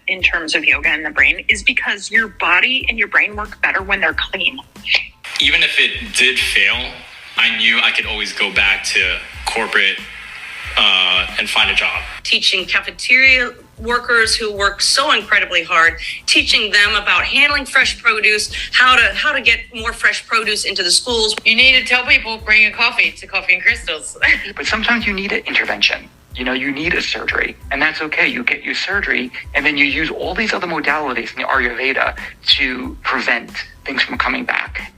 in terms of yoga and the brain is because your body and your brain work better when they're clean. Even if it did fail, I knew I could always go back to corporate and find a job. Teaching cafeteria workers who work so incredibly hard, teaching them about handling fresh produce, how to get more fresh produce into the schools. You need to tell people, bring a coffee to Coffee and Crystals. But sometimes you need an intervention. You need a surgery, and that's okay. You get your surgery, and then you use all these other modalities in the Ayurveda to prevent things from coming back.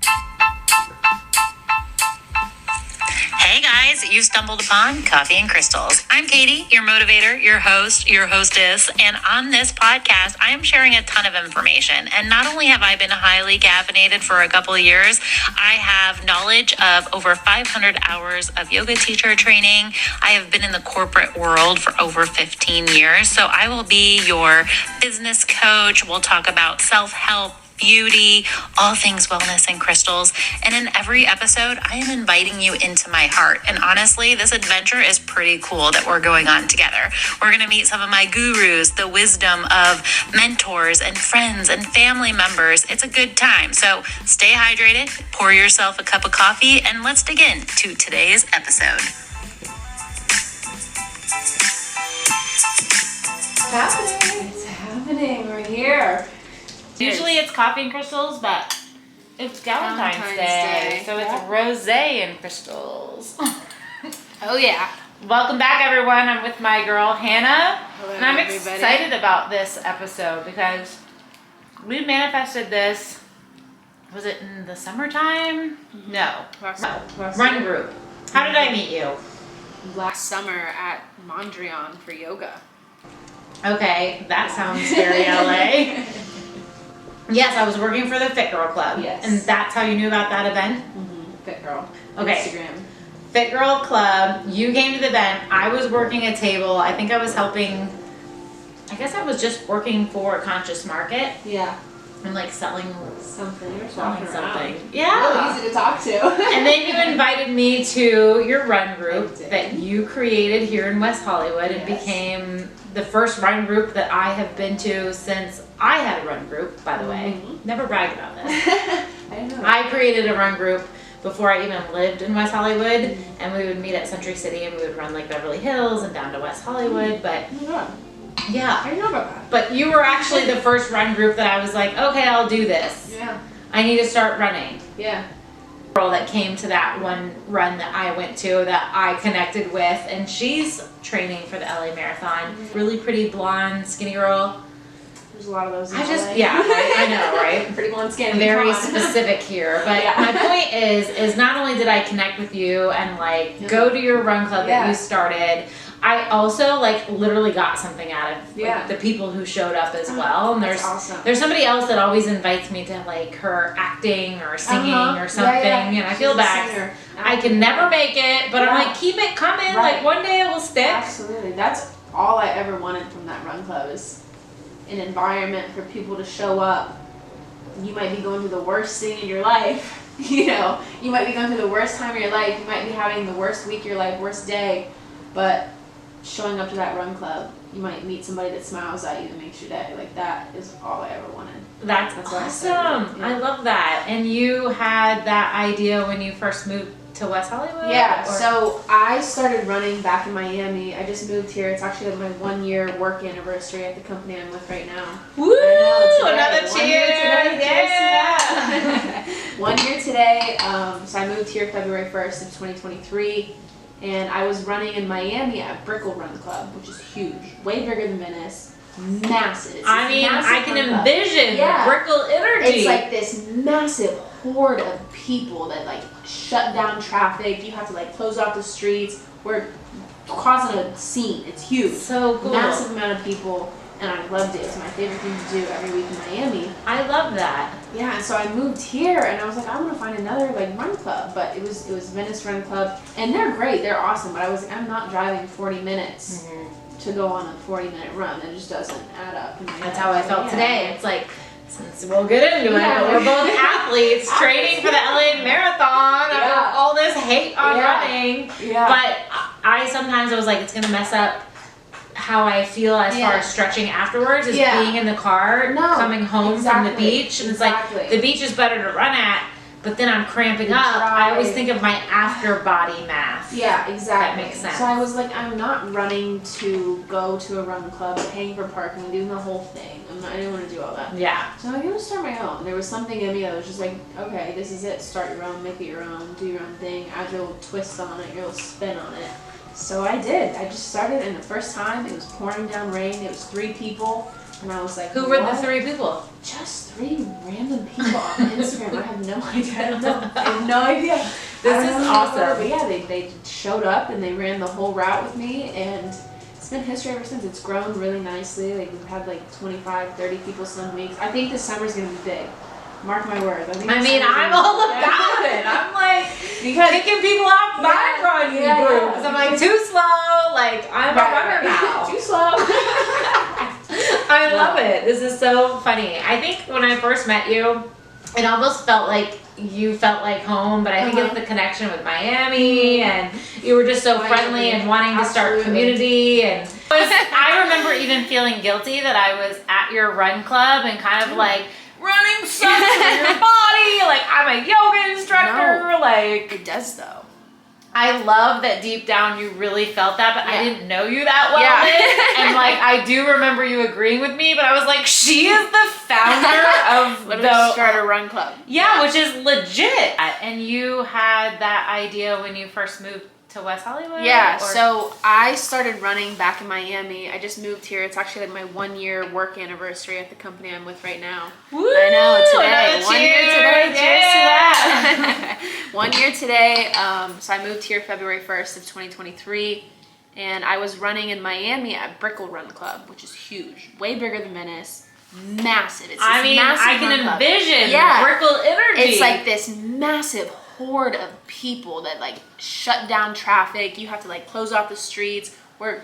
Hey guys, you stumbled upon Coffee and Crystals. I'm Katie, your motivator, your host, your hostess, and on this podcast, I am sharing a ton of information. And not only have I been highly caffeinated for a couple of years, I have knowledge of over 500 hours of yoga teacher training. I have been in the corporate world for over 15 years, so I will be your business coach. We'll talk about self-help, beauty, all things wellness and crystals. And in every episode, I am inviting you into my heart. And honestly, this adventure is pretty cool that we're going on together. We're going to meet some of my gurus, the wisdom of mentors and friends and family members. It's a good time. So stay hydrated, pour yourself a cup of coffee, and let's dig into today's episode. It's happening. We're here. Usually it's Coffee and Crystals, but it's Valentine's Day. So it's rosé and crystals. Oh yeah. Welcome back, everyone. I'm with my girl, Hannah. Hello, and I'm everybody. excited about this episode because we manifested this, was it in the summertime? No. Run group. How did I meet you? Last summer at Mondrian for yoga. Okay, that sounds very LA. Yes, I was working for the Fit Girl Club. Yes. And that's how you knew about that event? Fit Girl. Okay. Instagram. Fit Girl Club, you came to the event. I was working a table. I think I was helping, I guess I was just working for Conscious Market Yeah. and like selling Something. You're something. Really Yeah. easy to talk to. And then you invited me to your run group I did. that you created here in West Hollywood and Yes. became the first run group that I have been to since I had a run group, by the way. Never bragged about this. I don't know. I created a run group before I even lived in West Hollywood, and we would meet at Century City and we would run like Beverly Hills and down to West Hollywood, but Oh my God. yeah. I didn't know about that. But you were actually the first run group that I was like, okay, I'll do this. Yeah. I need to start running. Yeah. Girl that came to that one run that I went to that I connected with, and she's training for the LA Marathon. Really pretty blonde, skinny girl. There's a lot of those in I just, LA. yeah, I know, right? Pretty blonde skin. Very Come on. specific here, but Yeah. my point is not only did I connect with you and like go to your run club that you started, I also like literally got something out of like, the people who showed up as well. And That's awesome. there's somebody else that always invites me to like her acting or singing or something, and I feel She's a bad. singer. I can never make it, but I'm Yeah. like, keep it coming. Right. Like one day it will stick. Absolutely. That's all I ever wanted from that run club is an environment for people to show up. You might be going through the worst thing in your life. You know, you might be going through the worst time of your life. You might be having the worst week of your life, worst day. But showing up to that run club, you might meet somebody that smiles at you and makes your day. Like that is all I ever wanted. That's why I started. awesome. Yeah. I love that. And you had that idea when you first moved to West Hollywood? Yeah, Or- so I started running back in Miami. I just moved here. It's actually my 1 year work anniversary at the company I'm with right now. Woo! Today. Another 1 year cheers! today. Cheers to Yeah! that. 1 year today. So I moved here February 1st of 2023. And I was running in Miami at Brickell Run Club, which is huge. Way bigger than Venice. Massive. It's I this mean, massive I can run club. envision Yeah. the Brickell energy. It's like this massive horde of people that like shut down traffic. You have to like close off the streets. We're causing a scene. It's huge. so cool. Massive amount of people, and I loved it. It's my favorite thing to do every week in Miami. I love that. Yeah, and so I moved here, and I was like, I want to find another like run club, but it was Venice Run Club, and they're great. They're awesome, but I was like, I'm not driving 40 minutes. To go on a 40-minute run, it just doesn't add up. In my That's head. how I felt Yeah. today. It's like, since we'll get into it, Yeah. but we're both athletes training for the LA Marathon. Yeah. All this hate on Yeah. running. Yeah. But I sometimes I was like, it's going to mess up how I feel as far as stretching afterwards is being in the car, coming home from the beach. And it's like, the beach is better to run at, but then I'm cramping up. I always think of my after body math. Yeah, exactly. That makes sense. So I was like, I'm not running to go to a run club, paying for parking, doing the whole thing. I didn't want to do all that. Yeah. So I'm going to start my own. There was something in me that was just like, okay, this is it. Start your own, make it your own, do your own thing, add your little twist on it, your little spin on it. So I did. I just started, and the first time it was pouring down rain. It was 3 people, and I was like, who were the 3 people? Just 3 random people on Instagram. I have no idea. I have no idea. This is awesome. But yeah, they showed up and they ran the whole route with me, and it's been history ever since. It's grown really nicely. Like we've had like 25, 30 people some weeks. I think this summer's gonna be big. Mark my words. I'm all about it. I'm like kicking people off my running group because I'm like too slow. Like I'm a runner now. Too slow. I love it. This is so funny. I think when I first met you, it almost felt like you felt like home, but I think it's the connection with Miami, and you were just so friendly and wanting to start community. And I remember even feeling guilty that I was at your run club and kind of like, running sucks for your body. Like, I'm a yoga instructor. No, like, it does though. I love that deep down you really felt that, but I didn't know you that well then. And like, I do remember you agreeing with me, but I was like, she is the founder of the Start a run club. Yeah, which is legit. And you had that idea when you first moved to West Hollywood? Yeah, so I started running back in Miami. I just moved here. It's actually like my 1-year work anniversary at the company I'm with right now. Woo! I know, today. 1 year today. Cheers to Yeah. that. 1 year today. So I moved here February 1st of 2023. And I was running in Miami at Brickell Run Club, which is huge. Way bigger than Venice. Massive. It's I mean, massive I can run club. envision Yeah. Brickell energy. It's like this massive horde of people that like shut down traffic. You have to like close off the streets. We're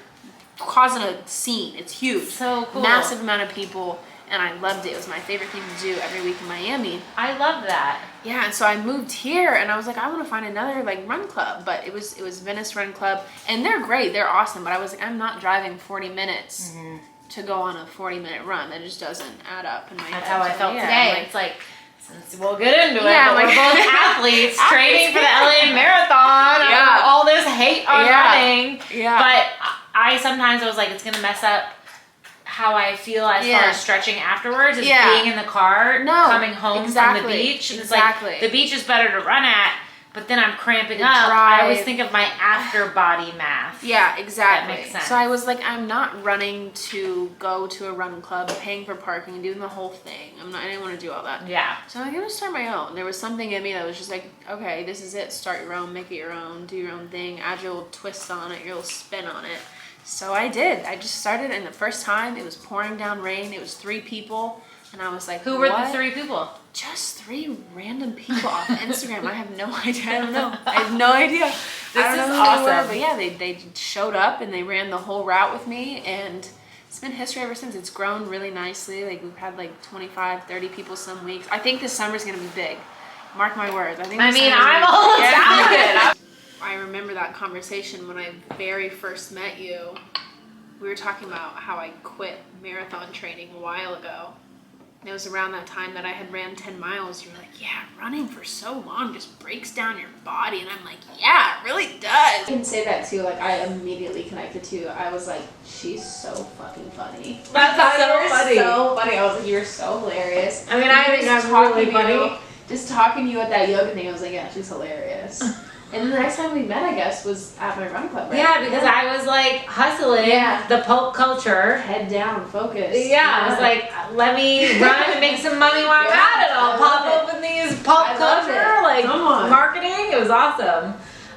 causing a scene. It's huge. So cool. Massive amount of people, and I loved it. It was my favorite thing to do every week in Miami. I love that. Yeah, and so I moved here, and I was like, I want to find another like run club, but it was Venice Run Club, and they're great. They're awesome, but I was like, I'm not driving 40 minutes to go on a 40-minute run. That just doesn't add up in my head. That's how I felt Yeah, today. like, It's like, since we'll get into it, Yeah, but like- we're both athletes training for the LA Marathon. Yeah. All this hate on running. Yeah. But I sometimes was like, it's going to mess up how I feel as far as stretching afterwards. Is being in the car, coming home from the beach. And it's like, the beach is better to run at, but then I'm cramping up. I always think of my after body math. Yeah, exactly. That makes sense. So I was like, I'm not running to go to a run club, paying for parking, doing the whole thing. I didn't want to do all that. Yeah. So I'm gonna start my own. There was something in me that was just like, okay, this is it. Start your own, make it your own, do your own thing, add your little twist on it, your little spin on it. So I did. I just started, and the first time it was pouring down rain. It was 3 people, and I was like, Who were what? the 3 people? Just 3 random people off Instagram. I have no idea. I don't know. I have no idea. This I don't is know who they were, awesome. but yeah, they showed up and they ran the whole route with me, and it's been history ever since. It's grown really nicely. Like we've had like 25, 30 people some weeks. I think this summer's gonna be big. Mark my words. I'm all about it. I remember that conversation when I very first met you. We were talking about how I quit marathon training a while ago. And it was around that time that I had ran 10 miles. You were like, yeah, running for so long just breaks down your body. And I'm like, yeah, it really does. I can say that too. Like, I immediately connected to. I was like, she's so fucking funny. That's so funny. So funny. I was like, you're so hilarious. I mean, I think I'm really funny. Just talking to you at that yoga thing, I was like, yeah, she's hilarious. And then the next time we met, I guess, was at my run club, right? Yeah, because I was like hustling the pulp culture. Head down, focus. Yeah, I was like, let me run and make some money while I'm at it. I'll pop open these pulp culture, like marketing. It was awesome.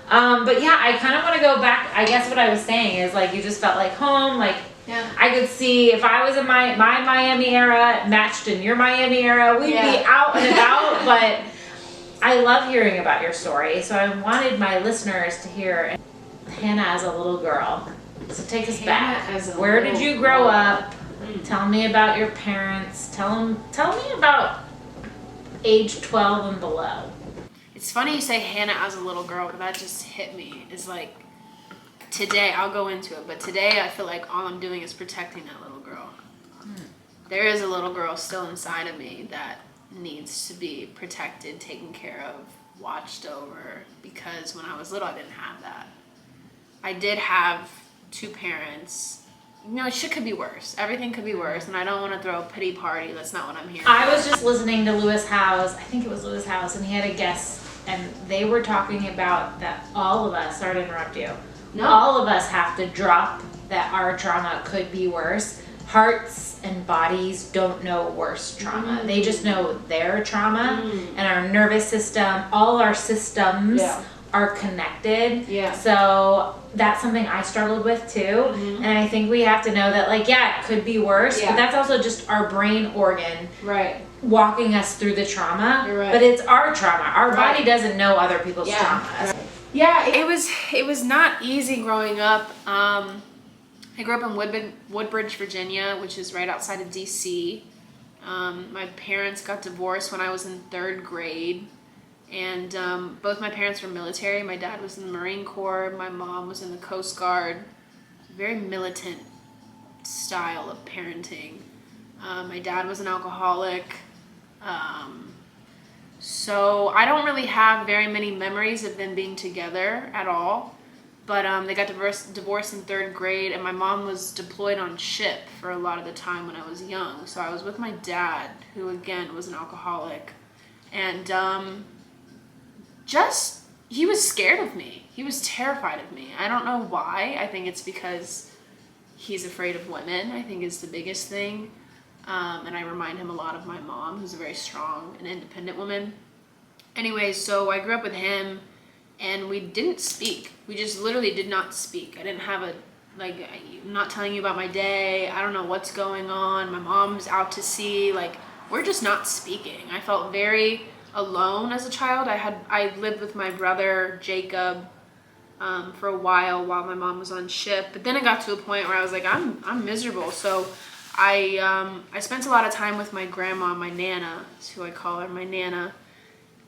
But yeah, I kind of want to go back. I guess what I was saying is like, you just felt like home. Like, I could see if I was in my Miami era matched in your Miami era, we'd be out and about, but I love hearing about your story, so I wanted my listeners to hear Hannah as a little girl. So take us back. Where did you grow up? Tell me about your parents. Tell me about age 12 and below. It's funny you say Hannah as a little girl, but that just hit me. It's like, today, I'll go into it, but today I feel like all I'm doing is protecting that little girl. There is a little girl still inside of me that needs to be protected, taken care of, watched over, because when I was little, I didn't have that. I did have 2 parents. You know, shit could be worse. Everything could be worse, and I don't want to throw a pity party. That's not what I'm here for. I was just listening to Lewis Howes. I think it was Lewis Howes, and he had a guest, and they were talking about that all of us, sorry to interrupt you, all of us have to drop that our trauma could be worse. Hearts and bodies don't know worse trauma. They just know their trauma, and our nervous system, all our systems are connected. So that's something I struggled with too. And I think we have to know that, like, it could be worse, but that's also just our brain organ walking us through the trauma. But it's our trauma. Our body doesn't know other people's trauma. Yeah, it was not easy growing up. I grew up in Woodbridge, Virginia, which is right outside of DC. My parents got divorced when I was in 3rd grade. And both my parents were military. My dad was in the Marine Corps. My mom was in the Coast Guard. Very militant style of parenting. My dad was an alcoholic. So I don't really have very many memories of them being together at all. But they got divorced in 3rd grade, and my mom was deployed on ship for a lot of the time when I was young. So I was with my dad, who again was an alcoholic. And he was scared of me. He was terrified of me. I don't know why. I think it's because he's afraid of women, I think is the biggest thing. And I remind him a lot of my mom, who's a very strong and independent woman. Anyway, so I grew up with him, and we didn't speak. We just literally did not speak. I didn't have I'm not telling you about my day. I don't know what's going on. My mom's out to sea. We're just not speaking. I felt very alone as a child. I lived with my brother Jacob for a while my mom was on ship, but then it got to a point where I was like, I'm miserable. So I spent a lot of time with my grandma, my Nana, is who I call her. My Nana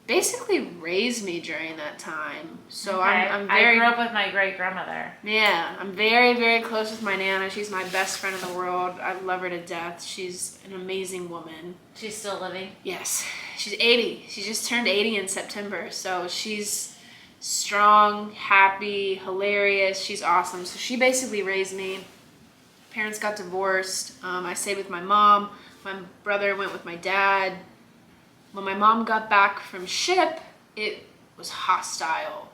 basically raised me during that time. So I'm very. I grew up with my great grandmother. Yeah, I'm very, very close with my Nana. She's my best friend in the world. I love her to death. She's an amazing woman. She's still living? Yes. She's 80. She just turned 80 in September. So she's strong, happy, hilarious. She's awesome. So she basically raised me. Parents got divorced. I stayed with my mom. My brother went with my dad. When my mom got back from ship, it was hostile.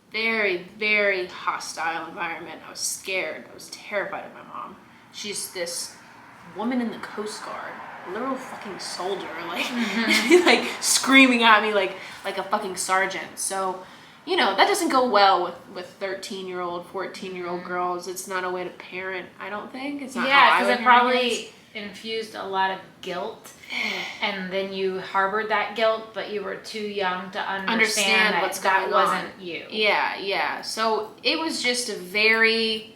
Very, very hostile environment. I was scared. I was terrified of my mom. She's this woman in the Coast Guard, a literal fucking soldier, like screaming at me like a fucking sergeant. So, that doesn't go well with 13-year-old, 14-year-old girls. It's not a way to parent, I don't think. It's not how I would because it probably infused a lot of guilt, and then you harbored that guilt, but you were too young to understand what's going on. Wasn't you. Yeah. So it was just a very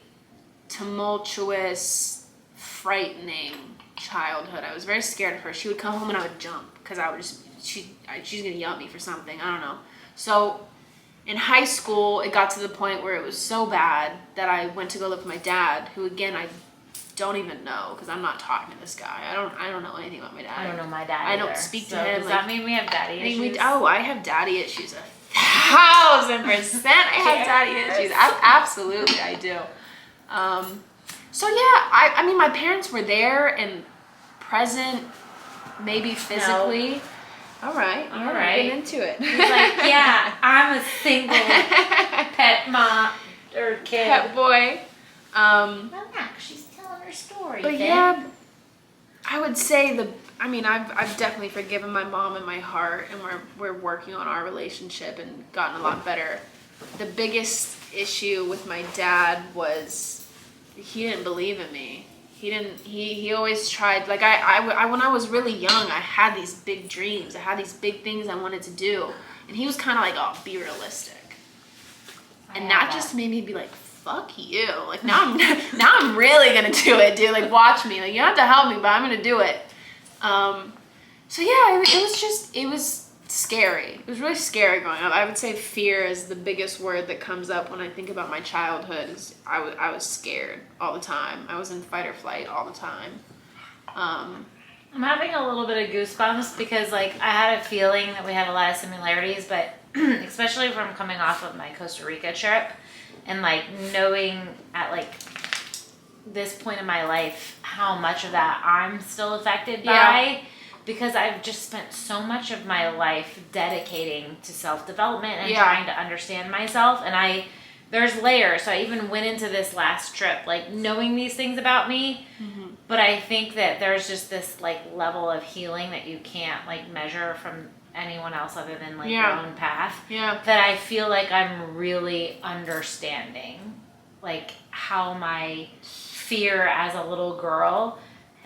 tumultuous, frightening childhood. I was very scared of her. She would come home and I would jump because she's gonna yell at me for something. I don't know. So in high school, it got to the point where it was so bad that I went to go live with my dad, who again I don't even know because I'm not talking to this guy. I don't know anything about my dad. I don't know my dad I either. don't speak to So him. Does that mean we have daddy issues? I have daddy issues 1,000%. I have daddy issues. Absolutely, I do. So yeah, I mean, my parents were there and present, maybe physically. No. All right. Get into it. He's like, yeah, I'm a single pet mom or kid. Pet boy. Relax, she's telling her story. But yeah, I would say I've definitely forgiven my mom in my heart, and we're working on our relationship and gotten a lot better. The biggest issue with my dad was he didn't believe in me. He always tried, when I was really young, I had these big dreams. I had these big things I wanted to do. And he was kind of like, oh, be realistic. And that just made me be like, fuck you. Now I'm really going to do it, dude. Watch me. You don't have to help me, but I'm going to do it. So yeah, it was scary. It was really scary growing up. I would say fear is the biggest word that comes up when I think about my childhood. I was scared all the time. I was in fight or flight all the time. I'm having a little bit of goosebumps because, like, I had a feeling that we had a lot of similarities, but especially from coming off of my Costa Rica trip and, like, knowing at, like, this point in my life how much of that I'm still affected by, because I've just spent so much of my life dedicating to self-development and trying to understand myself, and there's layers. So I even went into this last trip, like, knowing these things about me, but I think that there's just this, like, level of healing that you can't, like, measure from anyone else other than, like, your own path, that I feel like I'm really understanding, like, how my fear as a little girl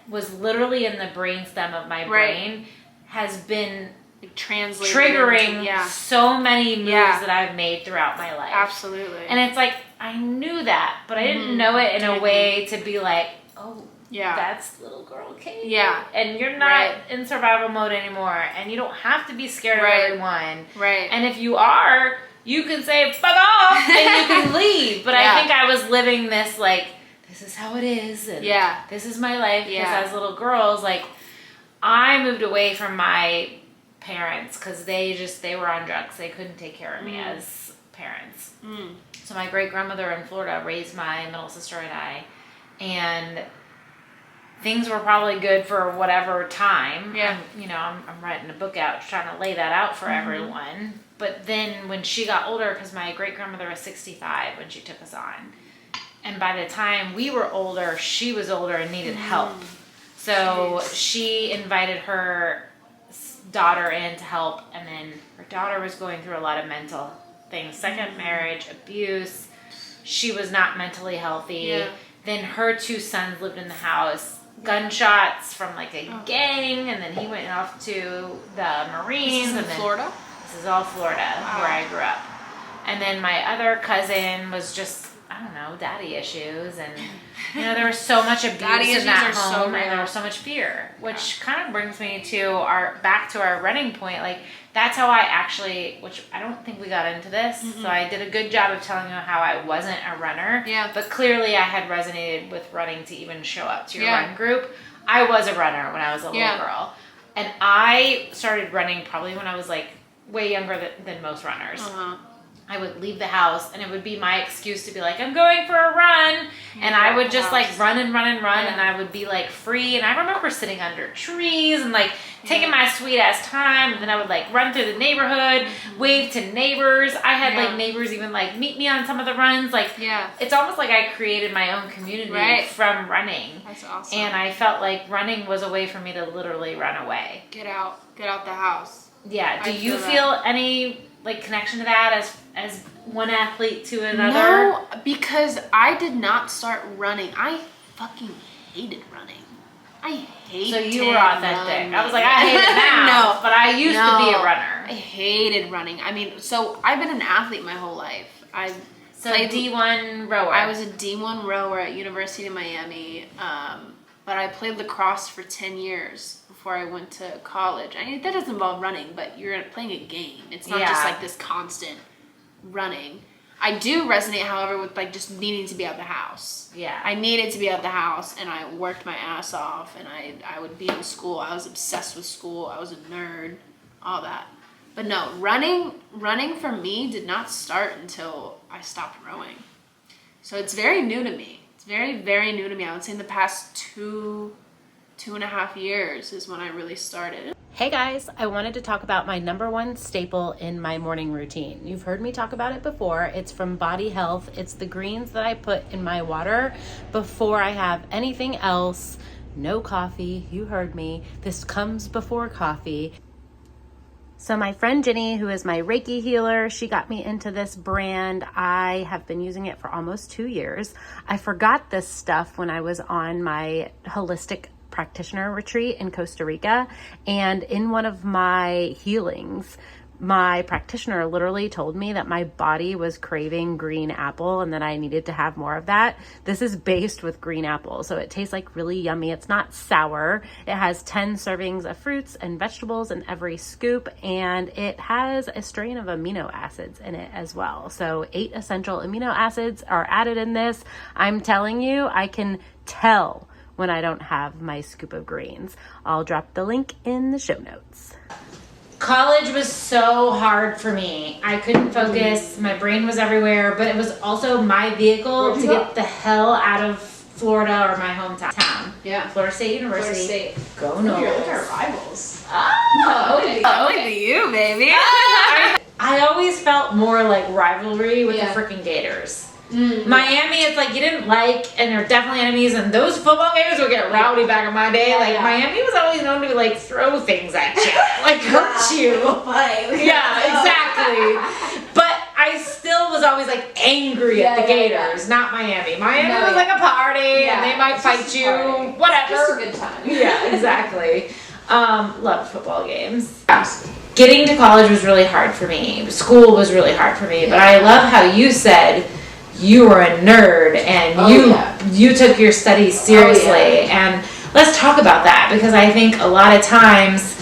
was literally in the brainstem of my brain has been translating, triggering so many moves that I've made throughout my life. Absolutely. And it's like, I knew that, but I didn't know it in a way to be like, oh, that's little girl Kate. Yeah. And you're not in survival mode anymore, and you don't have to be scared of everyone. Right. And if you are, you can say, fuck off, and you can leave. But I think I was living this, like, this is how it is, and this is my life. Because as little girls, like, I moved away from my parents because they were on drugs. They couldn't take care of me as parents. So my great grandmother in Florida raised my middle sister and I, and things were probably good for whatever time. I'm writing a book out, trying to lay that out for everyone. But then when she got older, because my great grandmother was 65 when she took us on, and by the time we were older, she was older and needed help. So she invited her daughter in to help, and then her daughter was going through a lot of mental things, second marriage, abuse. She was not mentally healthy. Then her two sons lived in the house, gunshots from, like, a gang, and then he went off to the Marines. This is in Florida? This is all Florida, where I grew up. And then my other cousin was just, I don't know, daddy issues, and there was so much abuse in that home, and there was so much fear, which kind of brings me to back to our running point. Like, that's how I actually, which I don't think we got into this, so I did a good job of telling you how I wasn't a runner, but clearly I had resonated with running to even show up to your run group. I was a runner when I was a little girl, and I started running probably when I was, like, way younger than most runners. I would leave the house, and it would be my excuse to be like, I'm going for a run, and I would just, like, run, and I would be, like, free. And I remember sitting under trees and, like, taking my sweet ass time, and then I would, like, run through the neighborhood, wave to neighbors. I had like neighbors even, like, meet me on some of the runs. Like, it's almost like I created my own community from running. That's awesome. And I felt like running was a way for me to literally run away. Get out the house. Yeah. Do you feel any, like, connection to that as one athlete to another? No, because I did not start running. I fucking hated running. I hated. So you were authentic. Running. I was like, I hate it now. But I used to be a runner. I hated running. I mean, so I've been an athlete my whole life. I played D1 rower. I was a D1 rower at University of Miami, but I played lacrosse for 10 years before I went to college. I mean, that doesn't involve running, but you're playing a game. It's not just like this constant running. I do resonate, however, with, like, just needing to be out of the house. Yeah. I needed to be out of the house, and I worked my ass off, and I would be in school. I was obsessed with school. I was a nerd, all that. But no, running for me did not start until I stopped rowing. So it's very new to me. It's very, very new to me. I would say in the past 2.5 years is when I really started. Hey guys, I wanted to talk about my number one staple in my morning routine. You've heard me talk about it before. It's from Body Health. It's the greens that I put in my water before I have anything else. No coffee, you heard me. This comes before coffee. So my friend Jenny, who is my Reiki healer, she got me into this brand. I have been using it for almost 2 years. I forgot this stuff when I was on my holistic practitioner retreat in Costa Rica, and in one of my healings, my practitioner literally told me that my body was craving green apple and that I needed to have more of that. This is based with green apple, so it tastes like really yummy. It's not sour. It has 10 servings of fruits and vegetables in every scoop, and it has a strain of amino acids in it as well. So 8 essential amino acids are added in this. I'm telling you, I can tell when I don't have my scoop of greens. I'll drop the link in the show notes. College was so hard for me. I couldn't focus. My brain was everywhere, but it was also my vehicle to get the hell out of Florida or my hometown. Yeah. Florida State University. Florida State. Go Noles. Look at our rivals. Oh, Look at you, baby. I always felt more like rivalry with Yeah. the freaking Gators. Miami, it's like you didn't like, and they're definitely enemies, and those football games would get rowdy back in my day. Yeah, Like, yeah. Miami was always known to, like, throw things at you, like, hurt you. Yeah, exactly. But I still was always, like, angry at the Gators, not Miami. Miami was like a party, and they might fight you, whatever. Just a good time. Yeah, exactly. Loved football games. Getting to college was really hard for me. School was really hard for me, but I love how you said you were a nerd and you took your studies seriously. And let's talk about that, because I think a lot of times,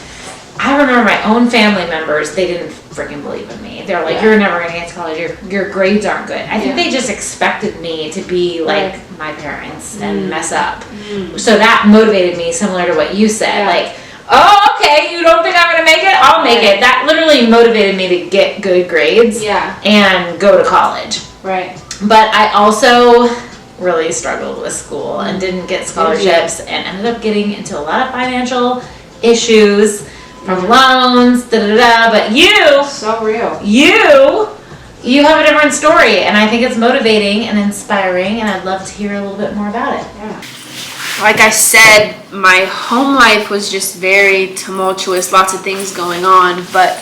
I remember my own family members, they didn't freaking believe in me. They're like, you're never going to get to college, your grades aren't good. I think they just expected me to be like my parents and mess up. So that motivated me, similar to what you said. Like, oh, okay, you don't think I'm going to make it? I'll make it. That literally motivated me to get good grades and go to college. Right. But I also really struggled with school and didn't get scholarships and ended up getting into a lot of financial issues from loans, but you, so real. You have a different story, and I think it's motivating and inspiring, and I'd love to hear a little bit more about it. Yeah. Like I said, my home life was just very tumultuous, lots of things going on, but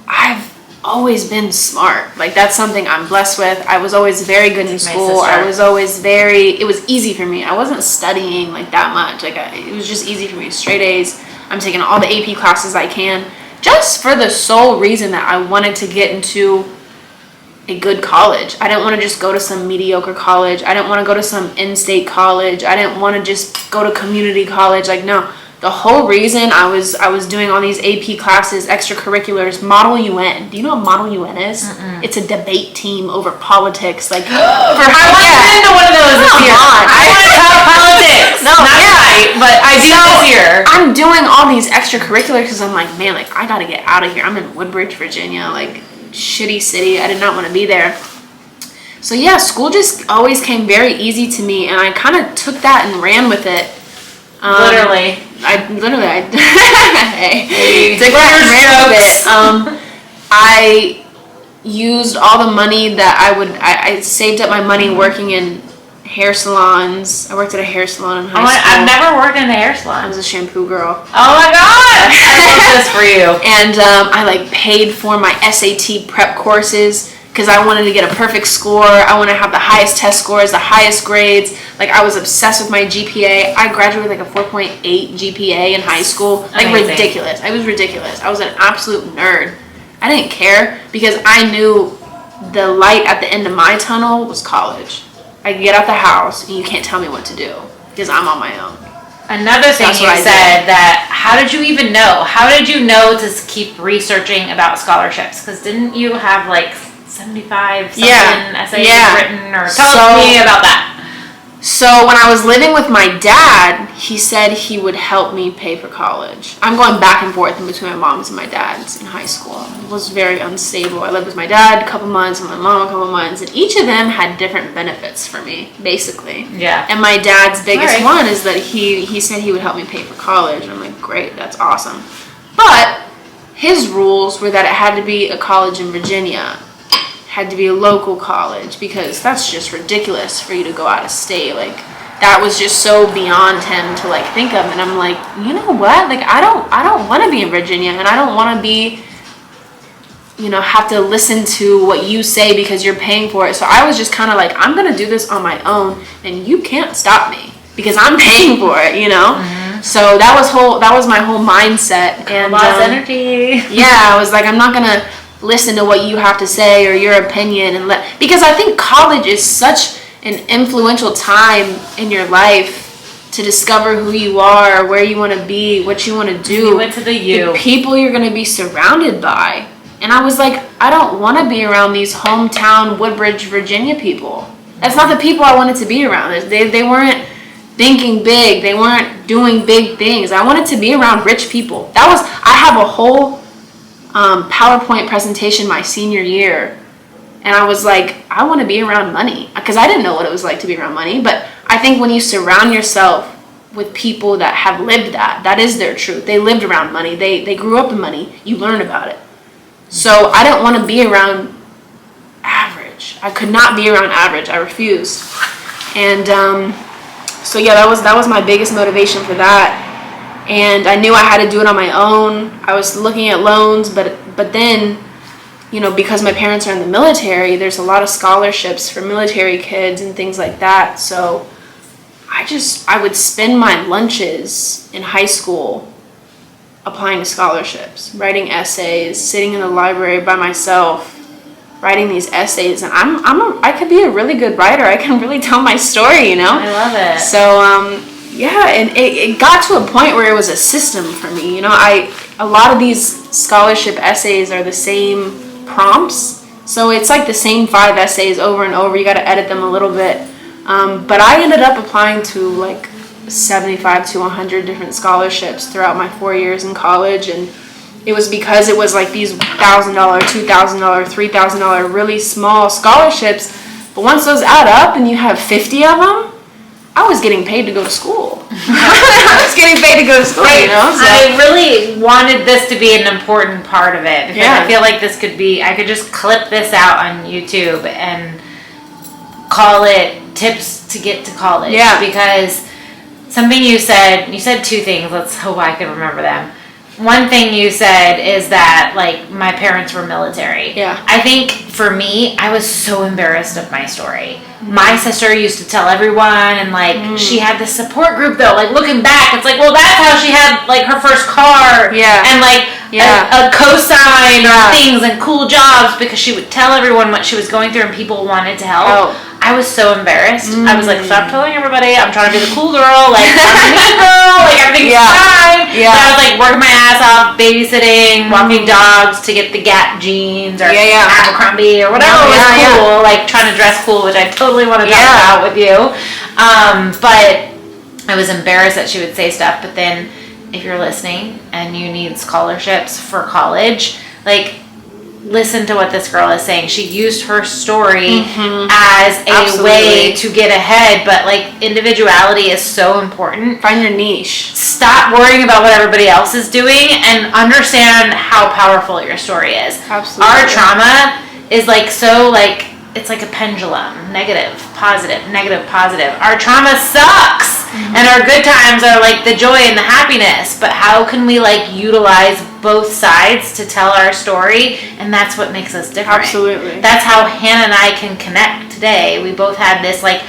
I've always been smart. Like, that's something I'm blessed with. I was always very good in school. I was always it was easy for me. I wasn't studying like that much. Like, it was just easy for me. Straight A's. I'm taking all the AP classes I can, just for the sole reason that I wanted to get into a good college. I didn't want to just go to some mediocre college. I didn't want to go to some in-state college. I didn't want to just go to community college. Like, no. The whole reason I was doing all these AP classes, extracurriculars, Model UN. Do you know what Model UN is? It's a debate team over politics. Like, I wanted into one of those this year. I want to talk politics. No, but I do this year. I'm doing all these extracurriculars because I'm like, man, like, I got to get out of here. I'm in Woodbridge, Virginia, like, shitty city. I did not want to be there. So yeah, school just always came very easy to me, and I kind of took that and ran with it. Literally. I took that and ran with it. I used all the money that I saved up my money working in hair salons. I worked at a hair salon in high school. I've never worked in a hair salon. I was a shampoo girl. Oh my god! I love this for you. And I like paid for my SAT prep courses because I wanted to get a perfect score. I wanted to have the highest test scores, the highest grades. Like, I was obsessed with my GPA. I graduated with like a 4.8 GPA in high school. Like, amazing. ridiculous. I was ridiculous. I was an absolute nerd. I didn't care because I knew the light at the end of my tunnel was college. I could get out the house and you can't tell me what to do because I'm on my own. Another thing That's you what I said, that how did you even know? How did you know to keep researching about scholarships? Because didn't you have like 75 something essays written? Or tell me about that. So when I was living with my dad, he said he would help me pay for college. I'm going back and forth in between my mom's and my dad's in high school. It was very unstable. I lived with my dad a couple months and my mom a couple months, and each of them had different benefits for me, basically. Yeah. And my dad's biggest one is that he said he would help me pay for college. And I'm like, great, that's awesome. But his rules were that it had to be a college in Virginia. Had to be a local college because that's just ridiculous for you to go out of state. Like, that was just so beyond him to like think of. And I'm like, you know what? Like, I don't want to be in Virginia, and I don't want to be, have to listen to what you say because you're paying for it. So I was just kind of like, I'm gonna do this on my own, and you can't stop me because I'm paying for it. So that was my whole mindset. And lost energy. Yeah, I was like, I'm not gonna listen to what you have to say or your opinion, because I think college is such an influential time in your life to discover who you are, where you want to be, what you want to do. You went to the people you're going to be surrounded by. And I was like, I don't want to be around these hometown Woodbridge, Virginia people. That's not the people I wanted to be around. They weren't thinking big. They weren't doing big things. I wanted to be around rich people. I have a whole PowerPoint presentation my senior year. And I was like, I want to be around money. Because I didn't know what it was like to be around money. But I think when you surround yourself with people that have lived that is their truth. They lived around money. They grew up in money. You learn about it. So I didn't want to be around average. I could not be around average. I refused. And so yeah, that was my biggest motivation for that. And I knew I had to do it on my own. I was looking at loans, but then, because my parents are in the military, there's a lot of scholarships for military kids and things like that. So I would spend my lunches in high school applying to scholarships, writing essays, sitting in the library by myself, writing these essays. And I could be a really good writer. I can really tell my story, I love it. So, yeah, and it got to a point where it was a system for me. A lot of these scholarship essays are the same prompts. So it's like the same 5 essays over and over. You got to edit them a little bit. But I ended up applying to like 75 to 100 different scholarships throughout my 4 years in college. And it was because it was like these $1,000, $2,000, $3,000 really small scholarships. But once those add up and you have 50 of them, I was getting paid to go to school. I was getting paid to go to school, So. I really wanted this to be an important part of it. Because I feel like I could just clip this out on YouTube and call it tips to get to college. Yeah. Because something you said 2 things. Let's hope I can remember them. One thing you said is that, like, my parents were military. Yeah. I think, for me, I was so embarrassed of my story. My sister used to tell everyone, and, like, she had this support group, though. Like, looking back, it's like, well, that's how she had, like, her first car. Yeah. And, like, a cosign or things and cool jobs, because she would tell everyone what she was going through, and people wanted to help. I was so embarrassed. I was like, stop telling everybody. I'm trying to be the cool girl. Like, I'm the mean girl. Like, everything's fine. Yeah. But I was like working my ass off, babysitting, walking dogs to get the Gap jeans or Abercrombie or whatever was cool. Like, trying to dress cool, which I totally want to talk about with you. But I was embarrassed that she would say stuff. But then, if you're listening and you need scholarships for college, like, listen to what this girl is saying. She used her story as a way to get ahead, but, like, individuality is so important. Find your niche. Stop worrying about what everybody else is doing and understand how powerful your story is. Absolutely. Our trauma is, like, so, like, it's like a pendulum. Negative, positive, negative, positive. Our trauma sucks. And our good times are, like, the joy and the happiness. But how can we, like, utilize both sides to tell our story? And that's what makes us different. Absolutely. That's how Hannah and I can connect today. We both had this, like,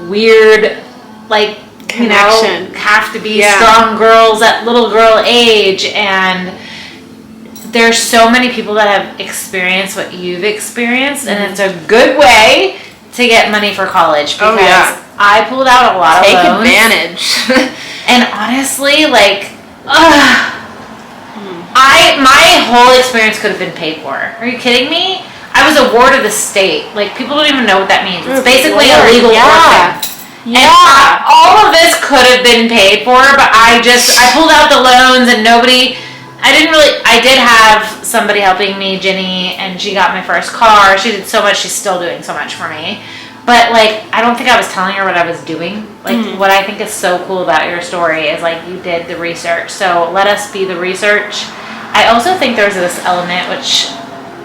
weird, like, connection. Have to be strong girls at little girl age. And there's so many people that have experienced what you've experienced. And it's a good way to get money for college. Because I pulled out a lot of loans. Take advantage. And honestly, like, my whole experience could have been paid for. Are you kidding me? I was a ward of the state. Like, people don't even know what that means. It's basically a legal orphan. And all of this could have been paid for, but I pulled out the loans and I did have somebody helping me, Jenny, and she got my first car. She did so much. She's still doing so much for me. But, like, I don't think I was telling her what I was doing. Like, what I think is so cool about your story is, like, you did the research. So let us be the research. I also think there's this element which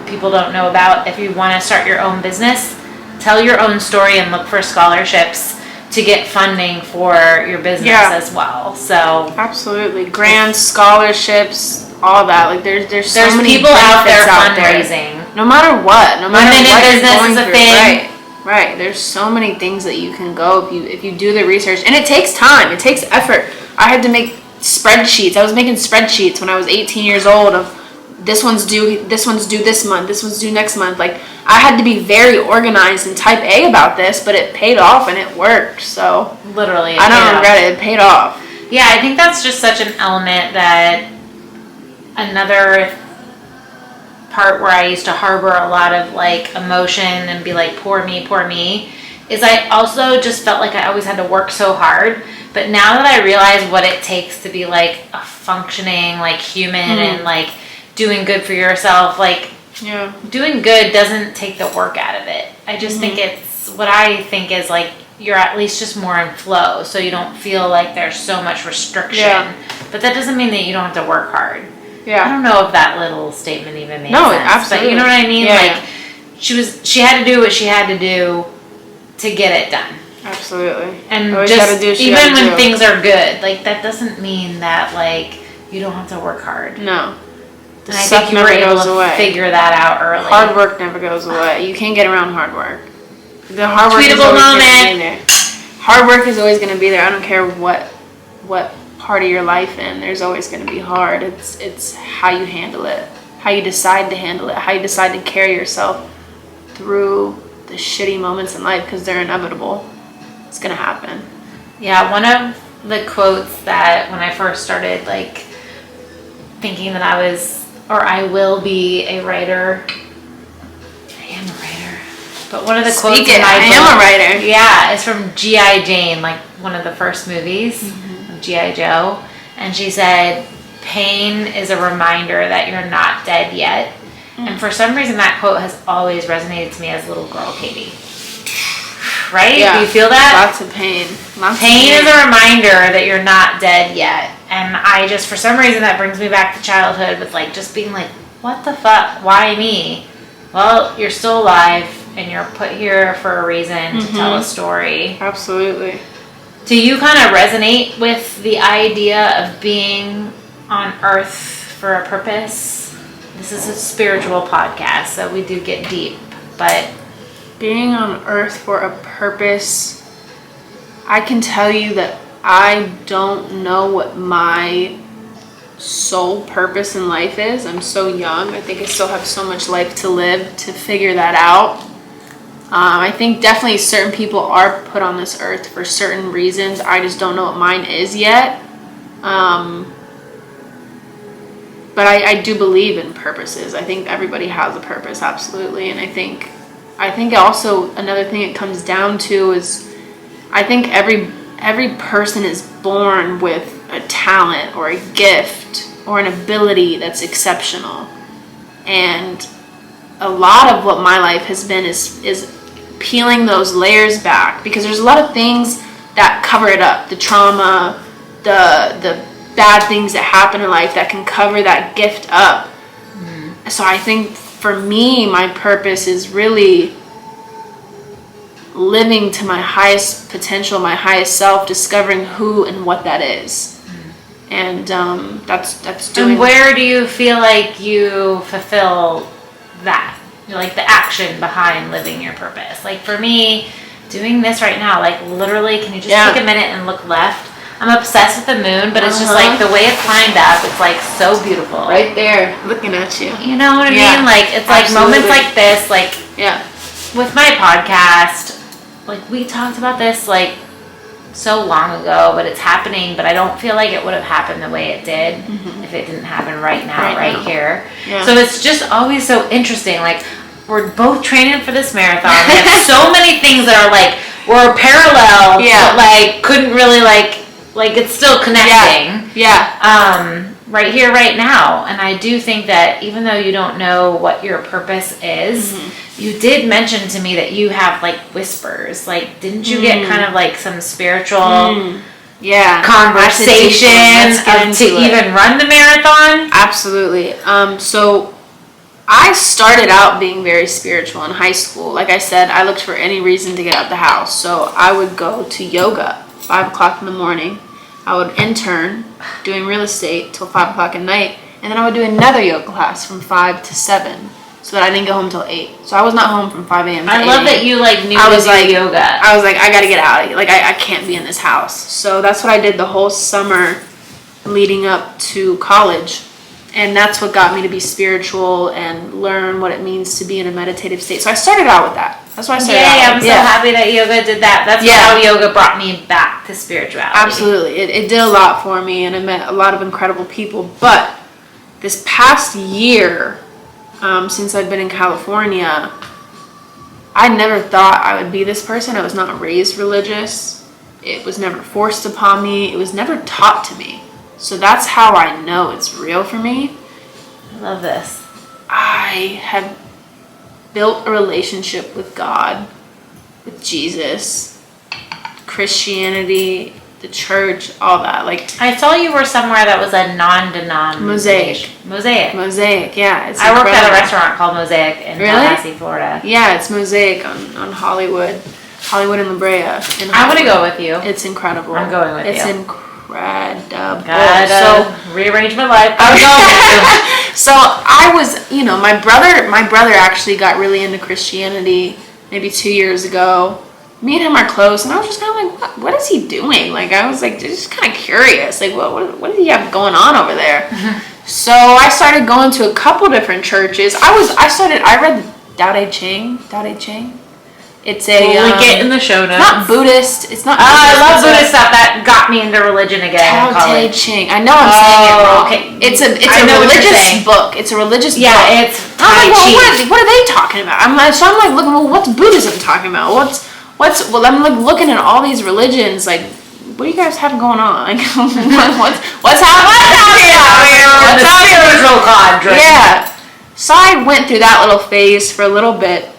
people don't know about. If you want to start your own business, tell your own story and look for scholarships to get funding for your business as well. So absolutely. Grants, scholarships, all that. Like, there's so many people out there fundraising. No matter what. No matter what business is a thing. Right. There's so many things that you can go if you do the research. And it takes time. It takes effort. I had to make spreadsheets. I was making spreadsheets when I was 18 years old of this one's due this month, this one's due next month. Like, I had to be very organized and type A about this, but it paid off and it worked. So Literally. I don't regret it. It paid off. Yeah, I think that's just such an element that another part where I used to harbor a lot of like emotion and be like, poor me, is I also just felt like I always had to work so hard. But now that I realize what it takes to be like a functioning like human and like doing good for yourself, like doing good doesn't take the work out of it. I just think it's what I think is like you're at least just more in flow, so you don't feel like there's so much restriction. Yeah. But that doesn't mean that you don't have to work hard. Yeah. I don't know if that little statement even made sense. Absolutely. But you know what I mean? Like she had to do what she had to do to get it done. Absolutely. And just even when things are good, like that doesn't mean that like you don't have to work hard. No. And I think you were able to figure that out early. Hard work never goes away. You can't get around hard work. The hard work Tweetable is always going to be there. Hard work is always going to be there. I don't care what part of your life in. There's always going to be hard. It's how you handle it, how you decide to handle it, how you decide to carry yourself through the shitty moments in life, because they're inevitable. It's going to happen. Yeah, one of the quotes that when I first started like thinking that I will be a writer. I am a writer. But one of the quotes in my book, I am a writer. Yeah, it's from G.I. Jane, like one of the first movies of G.I. Joe. And she said, pain is a reminder that you're not dead yet. And for some reason that quote has always resonated to me as a little girl, Katie. Right? Yeah. Do you feel that? Lots of pain. Pain is a reminder that you're not dead yet. And I just, for some reason, that brings me back to childhood with like just being like, what the fuck? Why me? Well, you're still alive and you're put here for a reason to tell a story. Absolutely. Do you kind of resonate with the idea of being on Earth for a purpose? This is a spiritual podcast, so we do get deep, but being on Earth for a purpose, I can tell you that I don't know what my sole purpose in life is. I'm so young. I think I still have so much life to live to figure that out. I think definitely certain people are put on this earth for certain reasons. I just don't know what mine is yet. But I do believe in purposes. I think everybody has a purpose, absolutely. And I think also another thing it comes down to is I think every person is born with a talent or a gift or an ability that's exceptional. And a lot of what my life has been is peeling those layers back, because there's a lot of things that cover it up. The trauma, the bad things that happen in life that can cover that gift up. So I think for me, my purpose is really living to my highest potential, my highest self, discovering who and what that is. And that's doing. And where do you feel like you fulfill that? Like the action behind living your purpose. Like for me, doing this right now, like literally, can you just take a minute and look left? I'm obsessed with the moon, but it's just like the way it's lined up, it's like so beautiful. Right there, looking at you. You know what I mean? Like it's like moments like this, like with my podcast, like we talked about this like so long ago, but it's happening, but I don't feel like it would have happened the way it did if it didn't happen right now, right here. Yeah. So it's just always so interesting. Like we're both training for this marathon. We have so many things that are like we're parallel, but like couldn't really like it's still connecting. Right here, right now. And I do think that even though you don't know what your purpose is, you did mention to me that you have like whispers. Like, didn't you get kind of like some spiritual conversation to even run the marathon? Absolutely. So I started out being very spiritual in high school. Like I said, I looked for any reason to get out the house. So I would go to yoga 5 o'clock in the morning. I would intern doing real estate till 5 o'clock at night, and then I would do another yoga class from 5 to 7, so that I didn't go home till 8. So I was not home from 5 a.m. to 8 I love that you like knew to do yoga. I was like, I gotta get out of here. Like I can't be in this house. So that's what I did the whole summer leading up to college. And that's what got me to be spiritual and learn what it means to be in a meditative state. So I started out with that. That's why I started out. I'm so happy that yoga did that. That's how yoga brought me back to spirituality. Absolutely. It did a lot for me, and I met a lot of incredible people. But this past year, since I've been in California, I never thought I would be this person. I was not raised religious. It was never forced upon me. It was never taught to me. So that's how I know it's real for me. I love this. I have built a relationship with God, with Jesus, Christianity, the church, all that. Like, I saw you were somewhere that was a non-denom. Mosaic, yeah. It's I worked at a restaurant called Mosaic in Tallahassee, Florida. Yeah, it's Mosaic on Hollywood and La Brea. I want to go with you. It's incredible. I'm going with you. It's incredible. Gotta rearrange my life. I'm going with you. So I was, my brother actually got really into Christianity maybe 2 years ago. Me and him are close, and I was just kind of like, what is he doing? Like, I was like, just kind of curious. Like, what does he have going on over there? So I started going to a couple different churches. I read Tao Te Ching. It's a link it in the show notes. Not Buddhist. It's not. I love Buddhist stuff. That got me into religion again. Tao Te Ching. I know I'm saying it wrong. Okay. It's a religious book. It's a religious book. Yeah, it's Tai Chi. What are they talking about? I'm like looking. Well, what's Buddhism talking about? Well, I'm like looking at all these religions. Like, what do you guys have going on? Like, what's happening out here? What's happening? Yeah. So I went through that little phase for a little bit.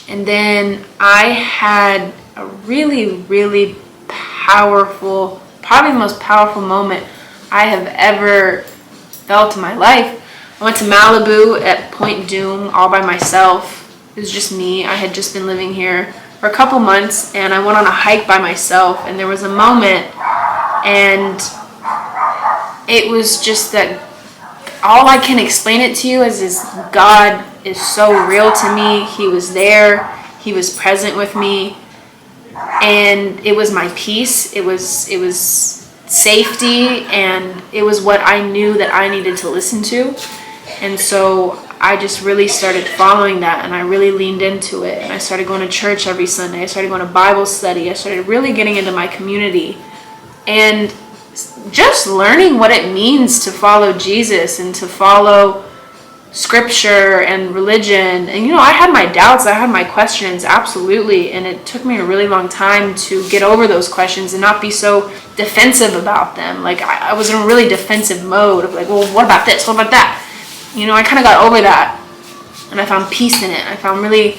And then I had a really, really powerful, probably the most powerful moment I have ever felt in my life. I went to Malibu at Point Doom all by myself. It was just me. I had just been living here for a couple months, and I went on a hike by myself, and there was a moment, and it was just that all I can explain it to you is God is so real to me. He was there. He was present with me. And it was my peace. It was safety, and it was what I knew that I needed to listen to. And so I just really started following that, and I really leaned into it. And I started going to church every Sunday. I started going to Bible study. I started really getting into my community. And just learning what it means to follow Jesus and to follow scripture and religion. And I had my doubts, I had my questions, absolutely, and it took me a really long time to get over those questions and not be so defensive about them. Like, I was in a really defensive mode of like, well, what about this, what about that? I kind of got over that, and I found peace in it. I found a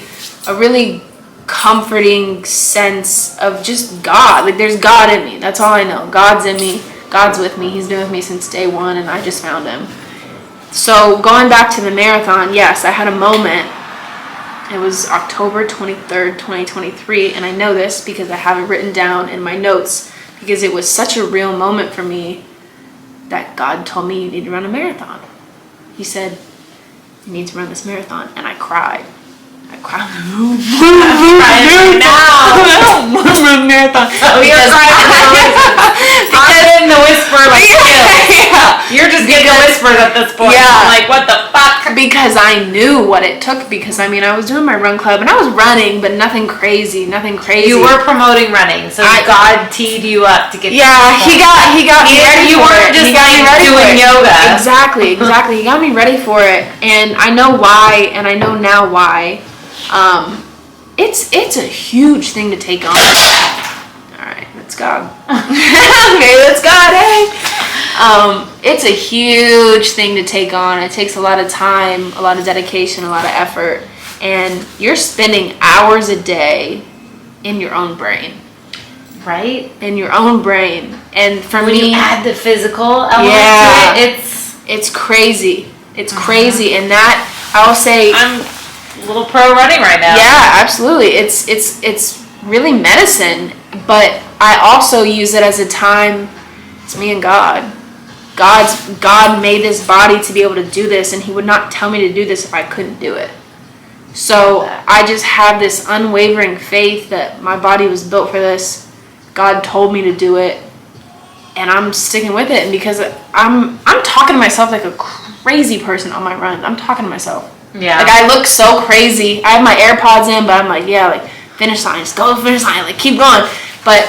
really comforting sense of just God. Like, there's God in me. That's all I know. God's in me. God's with me. He's been with me since day one, and I just found him. So going back to the marathon, yes, I had a moment. It was October 23rd, 2023, and I know this because I have it written down in my notes, because it was such a real moment for me that God told me, you need to run a marathon. He said, you need to run this marathon, and I cried. I cried. I don't want to run a marathon. Oh, you're crying. I'm in the whisper, like, you're just getting the whispers at this point. Yeah. I'm like, what the fuck? Because I knew what it took, because I was doing my run club, and I was running, but nothing crazy. You were promoting running, so God teed you up to get he got me ready. You weren't just doing yoga. Exactly. He got me ready for it, and I know why, and I know now why. It's a huge thing to take on. Alright, that's God. Okay, that's God, hey! It's a huge thing to take on. It takes a lot of time, a lot of dedication, a lot of effort, and you're spending hours a day in your own brain. Right? In your own brain. And for when me, you add the physical element to it, it's crazy. It's crazy, and that, I'll say, I'm a little pro running right now. Yeah, absolutely. It's really medicine, but I also use it as a time. It's me and God. God made this body to be able to do this, and he would not tell me to do this if I couldn't do it. So I just have this unwavering faith that my body was built for this. God told me to do it, and I'm sticking with it. And because I'm talking to myself like a crazy person on my runs. I'm talking to myself. Yeah. Like, I look so crazy. I have my AirPods in, but I'm like, yeah, like, finish line, just go to the finish line, like, keep going. But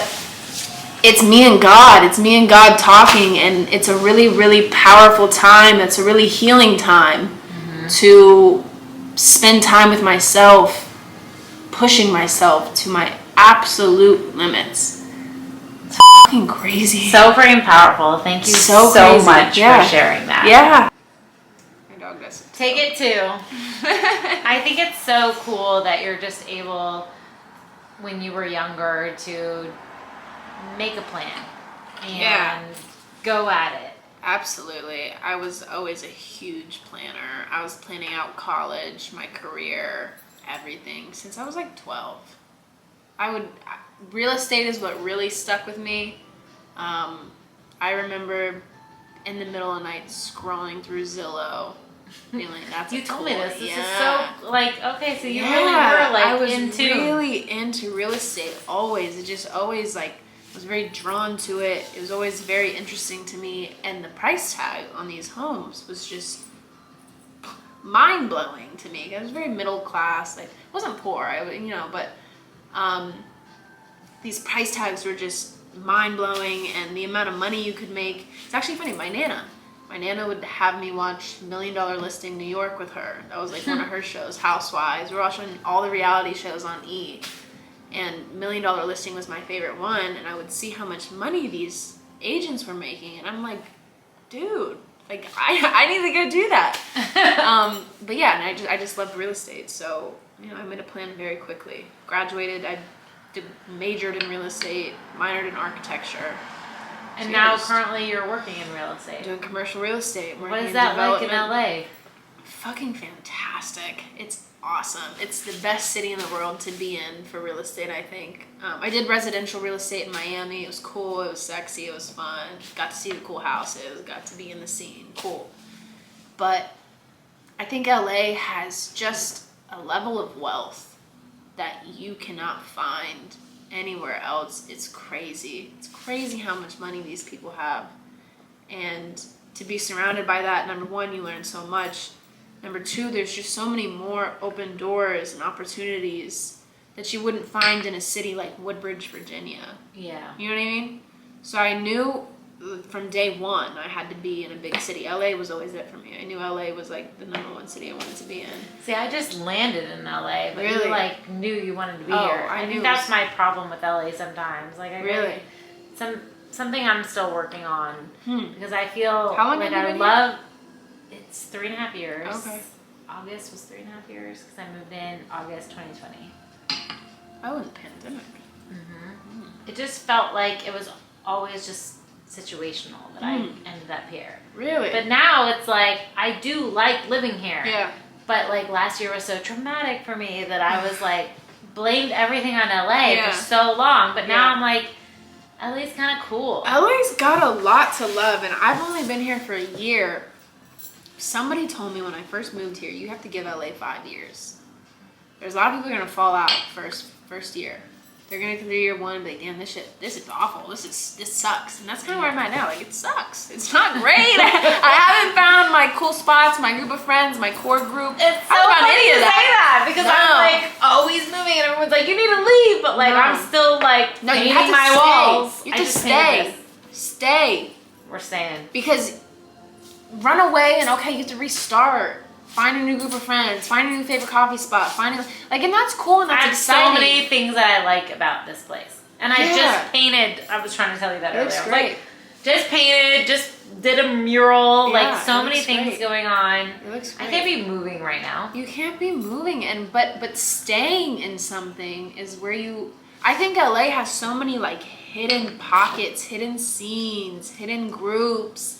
it's me and God. It's me and God talking, and it's a really, really powerful time. It's a really healing time to spend time with myself, pushing myself to my absolute limits. It's fucking crazy. So freaking powerful. Thank you so crazy. much Yeah. for sharing that. Yeah. Take it too. I think it's so cool that you're just able, when you were younger, to make a plan and go at it. Absolutely. I was always a huge planner. I was planning out college, my career, everything since I was like 12. Real estate is what really stuck with me. I remember in the middle of the night scrolling through Zillow, feeling that's You told me this. This is yeah. so, like, okay, so you Yeah, really were, like, I was into... really into real estate always. It just always, like, was very drawn to it. It was always very interesting to me. And the price tag on these homes was just mind-blowing to me. I was very middle class. Like, I wasn't poor, but these price tags were just mind-blowing, and the amount of money you could make. It's actually funny, my Nana would have me watch $1 Million Listing New York with her. That was like one of her shows, Housewives. We were watching all the reality shows on E. And $1 Million Listing was my favorite one. And I would see how much money these agents were making. And I'm like, dude, like, I need to go do that. But yeah, and I just loved real estate. So, I made a plan very quickly. Graduated, I majored in real estate, minored in architecture. And now currently you're working in real estate. Doing commercial real estate. What is that like in LA? Fucking fantastic. It's awesome. It's the best city in the world to be in for real estate, I think. I did residential real estate in Miami. It was cool. It was sexy. It was fun. Got to see the cool houses. Got to be in the scene. Cool. But I think LA has just a level of wealth that you cannot find anywhere else. It's crazy. It's crazy how much money these people have. And to be surrounded by that, number one, you learn so much. Number two, there's just so many more open doors and opportunities that you wouldn't find in a city like Woodbridge, Virginia. Yeah. You know what I mean? So I knew from day one I had to be in a big city. LA was always it for me. I knew LA was like the number one city I wanted to be in. See, I just landed in LA, but really? you like knew you wanted to be here. I think that's my problem with LA sometimes. Like, I really something I'm still working on because I feel how long like have you I been love. It's 3.5 years. Okay. August was 3.5 years because I moved in August 2020. Oh, in the pandemic. It just felt like it was always just situational that I ended up here. Really? But now it's like I do like living here. Yeah. But like last year was so traumatic for me that I was like blamed everything on LA for so long. But now I'm like, LA's kind of cool. LA's got a lot to love, and I've only been here for a year. Somebody told me when I first moved here, you have to give LA 5 years. There's a lot of people who are gonna fall out first year. They're gonna come to year one and be like, damn, this is awful. This sucks. And that's kind of where I'm at now. Like, it sucks. It's not great. I haven't found my cool spots, my group of friends, my core group. It's so funny to say that because I'm like always moving and everyone's like, you need to leave, but like I'm still like painting my walls. You have to stay. Stay. We're staying. Because run away and okay, you have to restart. Find a new group of friends. Find a new favorite coffee spot. And that's cool and that's exciting. I have so many things that I like about this place. And I just painted. I was trying to tell you that earlier. Looks great. Like, just painted. Just did a mural. Like so many things going on. It looks great. I can't be moving right now. You can't be moving, but staying in something is where you. I think LA has so many like hidden pockets, hidden scenes, hidden groups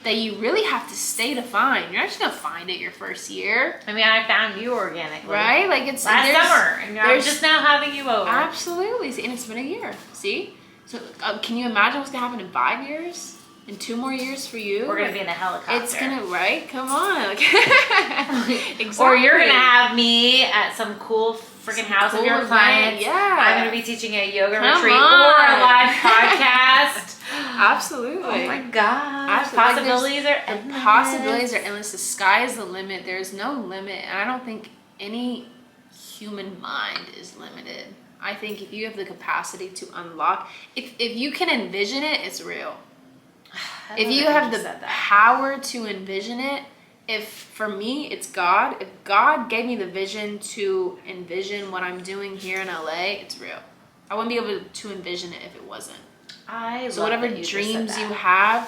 that you really have to stay to find. You're not just gonna find it your first year. I mean, I found you organically, right? Like it's last summer, and I'm just now having you over. Absolutely, and it's been a year. See, so can you imagine what's gonna happen in 5 years? In 2 more years for you? We're gonna be in a helicopter. It's gonna Come on, exactly. Or you're gonna have me at some cool freaking house of your clients. Yeah, I'm gonna be teaching a yoga retreat or a live podcast. Absolutely. Oh my God. Absolutely. Possibilities are endless. The possibilities are endless. The sky is the limit. There's no limit. And I don't think any human mind is limited. I think if you have the capacity to unlock, if you can envision it, it's real. If you have the power to envision it, if for me it's God, if God gave me the vision to envision what I'm doing here in LA, it's real. I wouldn't be able to envision it if it wasn't. So whatever dreams you have,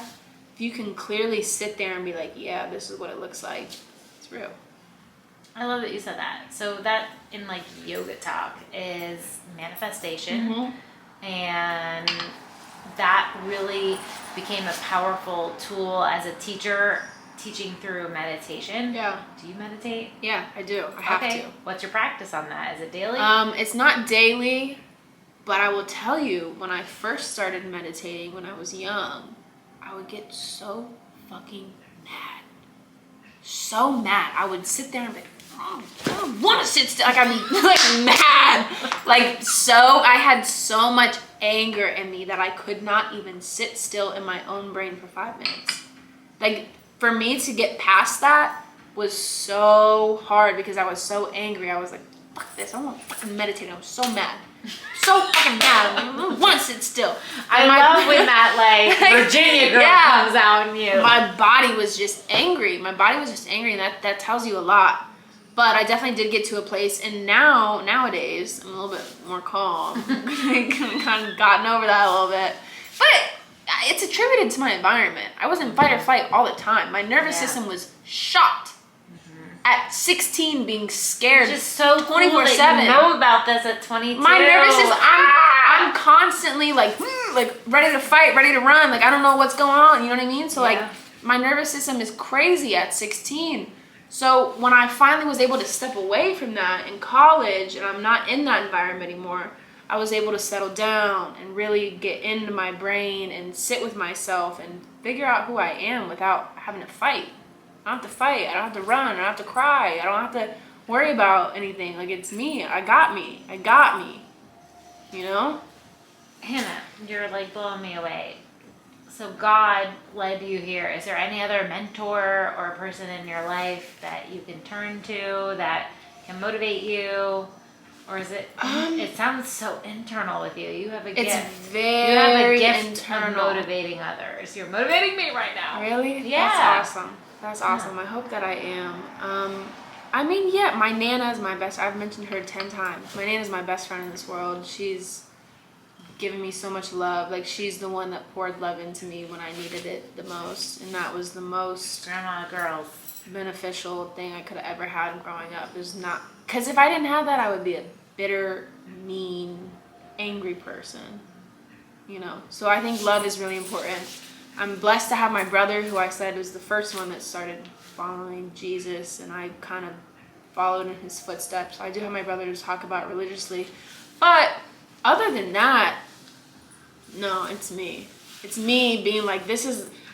if you can clearly sit there and be like, yeah, this is what it looks like, it's real. I love that you said that. So that in like yoga talk is manifestation, and that really became a powerful tool as a teacher teaching through meditation. Yeah. Do you meditate? Yeah, I do. I have to. What's your practice on that? Is it daily? It's not daily, but I will tell you, when I first started meditating when I was young, I would get so fucking mad. So mad. I would sit there and be like, I don't want to sit still. Like, I'm like mad. Like, I had so much anger in me that I could not even sit still in my own brain for 5 minutes. Like, for me to get past that was so hard because I was so angry. I was like, fuck this. I want to fucking meditate. I'm so mad. So fucking mad. I don't want to sit still. I love when that like Virginia girl comes out in you. My body was just angry. And that tells you a lot. But I definitely did get to a place, and nowadays, I'm a little bit more calm. I've kind of gotten over that a little bit. But it's attributed to my environment. I was in fight or flight all the time. My nervous system was shot. At 16, being scared. Just so 24/7. cool that you know about this at 22. My nervous system, I'm constantly like ready to fight, ready to run. Like, I don't know what's going on. You know what I mean? So like, my nervous system is crazy at 16. So when I finally was able to step away from that in college, and I'm not in that environment anymore, I was able to settle down and really get into my brain and sit with myself and figure out who I am without having to fight. I don't have to fight. I don't have to run. I don't have to cry. I don't have to worry about anything. Like, it's me. I got me. You know? Hannah, you're like blowing me away. So God led you here. Is there any other mentor or person in your life that you can turn to that can motivate you? Or is it, it sounds so internal with you. You have a gift. It's very you have a gift internal. of motivating others. You're motivating me right now. Really? Yeah. That's awesome. I hope that I am. I mean, yeah, my Nana is my best. I've mentioned her 10 times. My Nana is my best friend in this world. She's given me so much love. Like, she's the one that poured love into me when I needed it the most. And that was the most Grandma girls beneficial thing I could have ever had growing up. There's not, because if I didn't have that, I would be a bitter, mean, angry person. You know? So I think love is really important. I'm blessed to have my brother, who I said was the first one that started following Jesus, and I kind of followed in his footsteps. I do have my brother to talk about religiously. But other than that, no, it's me. It's me being like,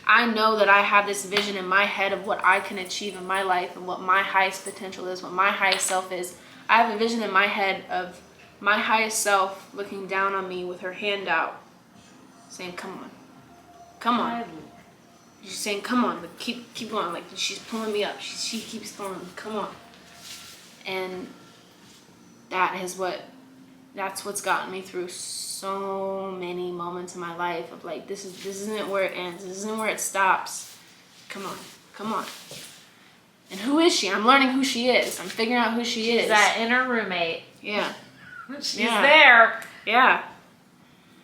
I know that I have this vision in my head of what I can achieve in my life and what my highest potential is, what my highest self is. I have a vision in my head of my highest self looking down on me with her hand out, saying, come on. She's saying, come on, like, keep going. Like, she's pulling me up. She keeps pulling me, come on. And that's what's gotten me through so many moments in my life of like, this isn't where it ends. This isn't where it stops. Come on. And who is she? I'm learning who she is. I'm figuring out who she is. She's that inner roommate. Yeah. She's there. Yeah.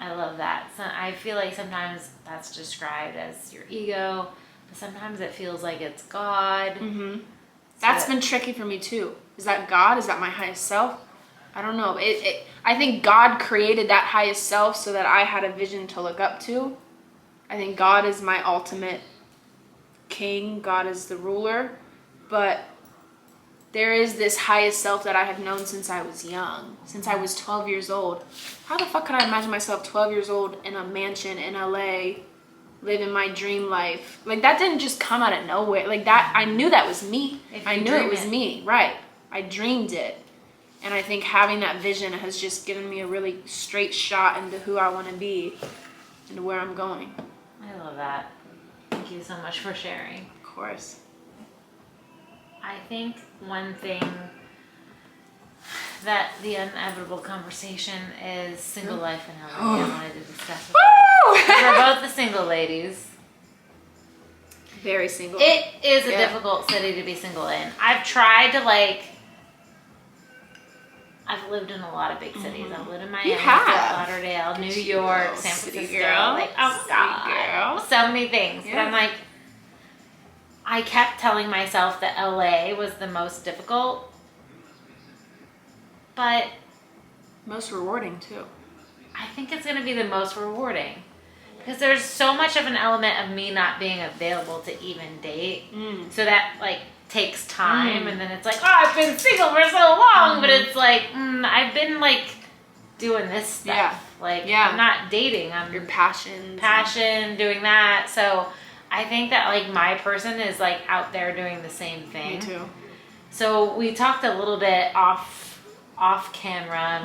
I love that. So I feel like sometimes that's described as your ego, but sometimes it feels like it's God. Mm-hmm. That's been tricky for me too. Is that God? Is that my highest self? I don't know. I think God created that highest self so that I had a vision to look up to. I think God is my ultimate king. God is the ruler. But there is this highest self that I have known since I was young, since I was 12 years old. How the fuck could I imagine myself 12 years old in a mansion in LA, living my dream life? Like, that didn't just come out of nowhere. Like, that, I knew that was me. I knew it was me, right. I dreamed it. And I think having that vision has just given me a really straight shot into who I want to be and where I'm going. I love that. Thank you so much for sharing. Of course. I think one thing that the inevitable conversation is single life in LA. I wanted to discuss with you. We're both the single ladies. Very single. It is a difficult city to be single in. I've tried to I've lived in a lot of big cities. I've lived in Miami, Fort Lauderdale, New York, San Francisco. Like, oh God, so many things. But I'm like, I kept telling myself that LA was the most difficult, but most rewarding too. I think it's going to be the most rewarding because there's so much of an element of me not being available to even date. So that takes time, and then it's like, oh, I've been single for so long, but it's like, I've been doing this stuff. I'm not dating. I'm your passion, doing that. So I think that my person is out there doing the same thing. Me too. So we talked a little bit off camera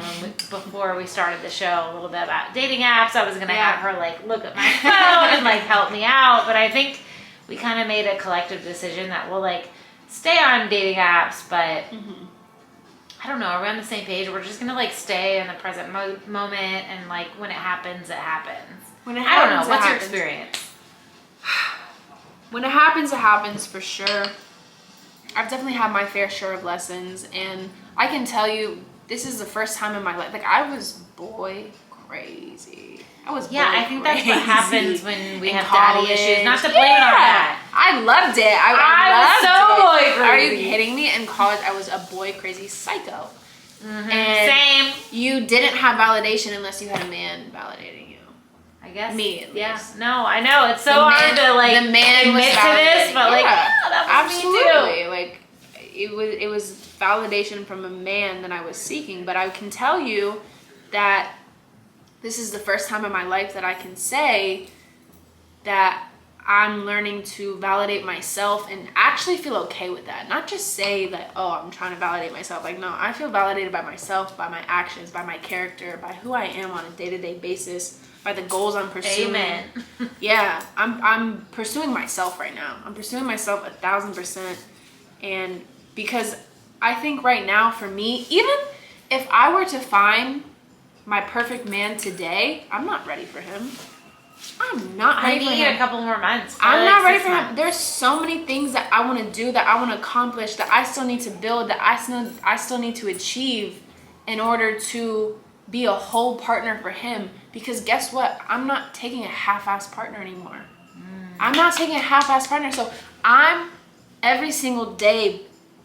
before we started the show a little bit about dating apps. I was gonna have her look at my phone and help me out, but I think we kind of made a collective decision that we'll stay on dating apps, but I don't know, are we on the same page? We're just gonna stay in the present moment, and when it happens, it happens. When it happens, I don't know. What's your experience? When it happens for sure. I've definitely had my fair share of lessons, and I can tell you, this is the first time in my life, I was boy crazy. I think that's what happens when we have daddy issues. Not to blame it on that. I loved it. I was so boy crazy. Are you kidding me? In college, I was a boy crazy psycho. And same. You didn't have validation unless you had a man validating you. I guess. Me, at least. Yeah. No, I know. It's so hard to the man admit to this, but that was absolutely. me too. It was validation from a man that I was seeking, but I can tell you that this is the first time in my life that I can say that I'm learning to validate myself and actually feel okay with that. Not just say that, oh, I'm trying to validate myself. No, I feel validated by myself, by my actions, by my character, by who I am on a day-to-day basis, by the goals I'm pursuing. Amen. Yeah, I'm pursuing myself right now. I'm pursuing myself 1,000%. And because I think right now for me, even if I were to find my perfect man today, I'm not ready for him. I'm not ready for him. I need a couple more months. I'm not ready for him. There's so many things that I want to do, that I want to accomplish, that I still need to build, that I still need to achieve in order to be a whole partner for him. Because guess what? I'm not taking a half-ass partner anymore. I'm not taking a half-ass partner. So I'm every single day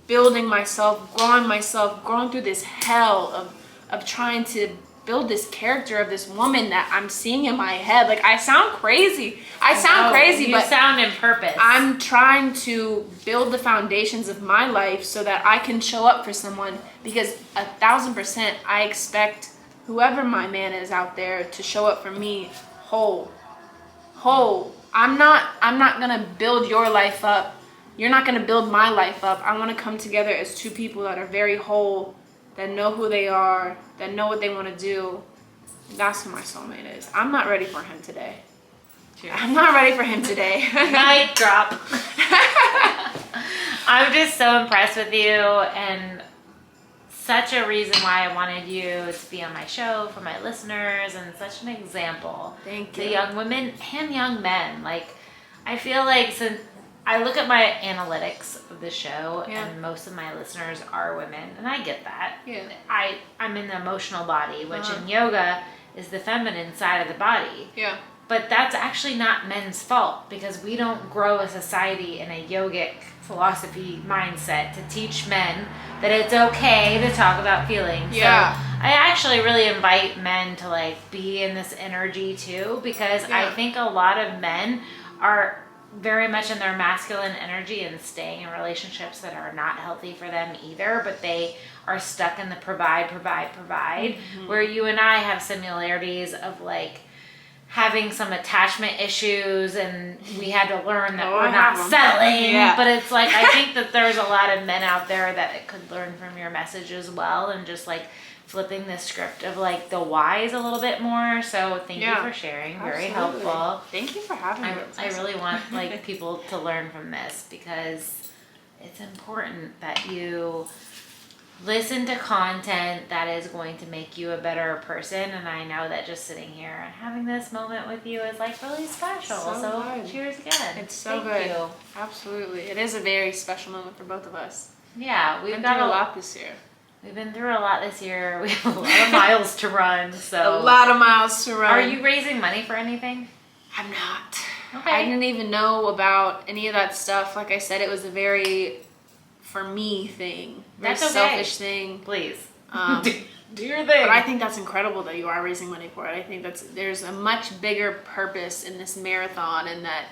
building myself, growing through this hell of trying to build this character of this woman that I'm seeing in my head. I sound crazy. You sound in purpose. I'm trying to build the foundations of my life so that I can show up for someone, because 1,000% I expect whoever my man is out there to show up for me whole. I'm not gonna build your life up. You're not gonna build my life up. I want to come together as two people that are very whole, that know who they are, that know what they want to do. That's who my soulmate is. I'm not ready for him today. Cheers. I'm not ready for him today. Mic drop. I'm just so impressed with you, and such a reason why I wanted you to be on my show for my listeners, and such an example. Thank you. To young women and young men. I feel since I look at my analytics of the show, and most of my listeners are women, and I get that. Yeah. I'm in the emotional body, which in yoga is the feminine side of the body. Yeah. But that's actually not men's fault, because we don't grow a society in a yogic philosophy mindset to teach men that it's okay to talk about feelings. Yeah. So I actually really invite men to be in this energy too, because I think a lot of men are very much in their masculine energy and staying in relationships that are not healthy for them either, but they are stuck in the provide, where you and I have similarities of having some attachment issues, and we had to learn that we're not settling. But it's I think that there's a lot of men out there that could learn from your message as well, and just flipping the script of like the whys a little bit more. So thank you for sharing. Very helpful. Thank you for having me. I really want like people to learn from this, because it's important that you listen to content that is going to make you a better person. And I know that just sitting here and having this moment with you is like really special. So cheers again. It's so Thank good. you. Absolutely. It is a very special moment for both of us. Yeah, we've Been got through a lot this year. We've been through a lot this year. We have a lot of miles to run. So a lot of miles to run. Are you raising money for anything? I'm not. Okay. I didn't even know about any of that stuff. Like I said, it was a very, for me, thing. Very That's okay. selfish thing. Please. Do your thing. But I think that's incredible that you are raising money for it. I think there's a much bigger purpose in this marathon, and that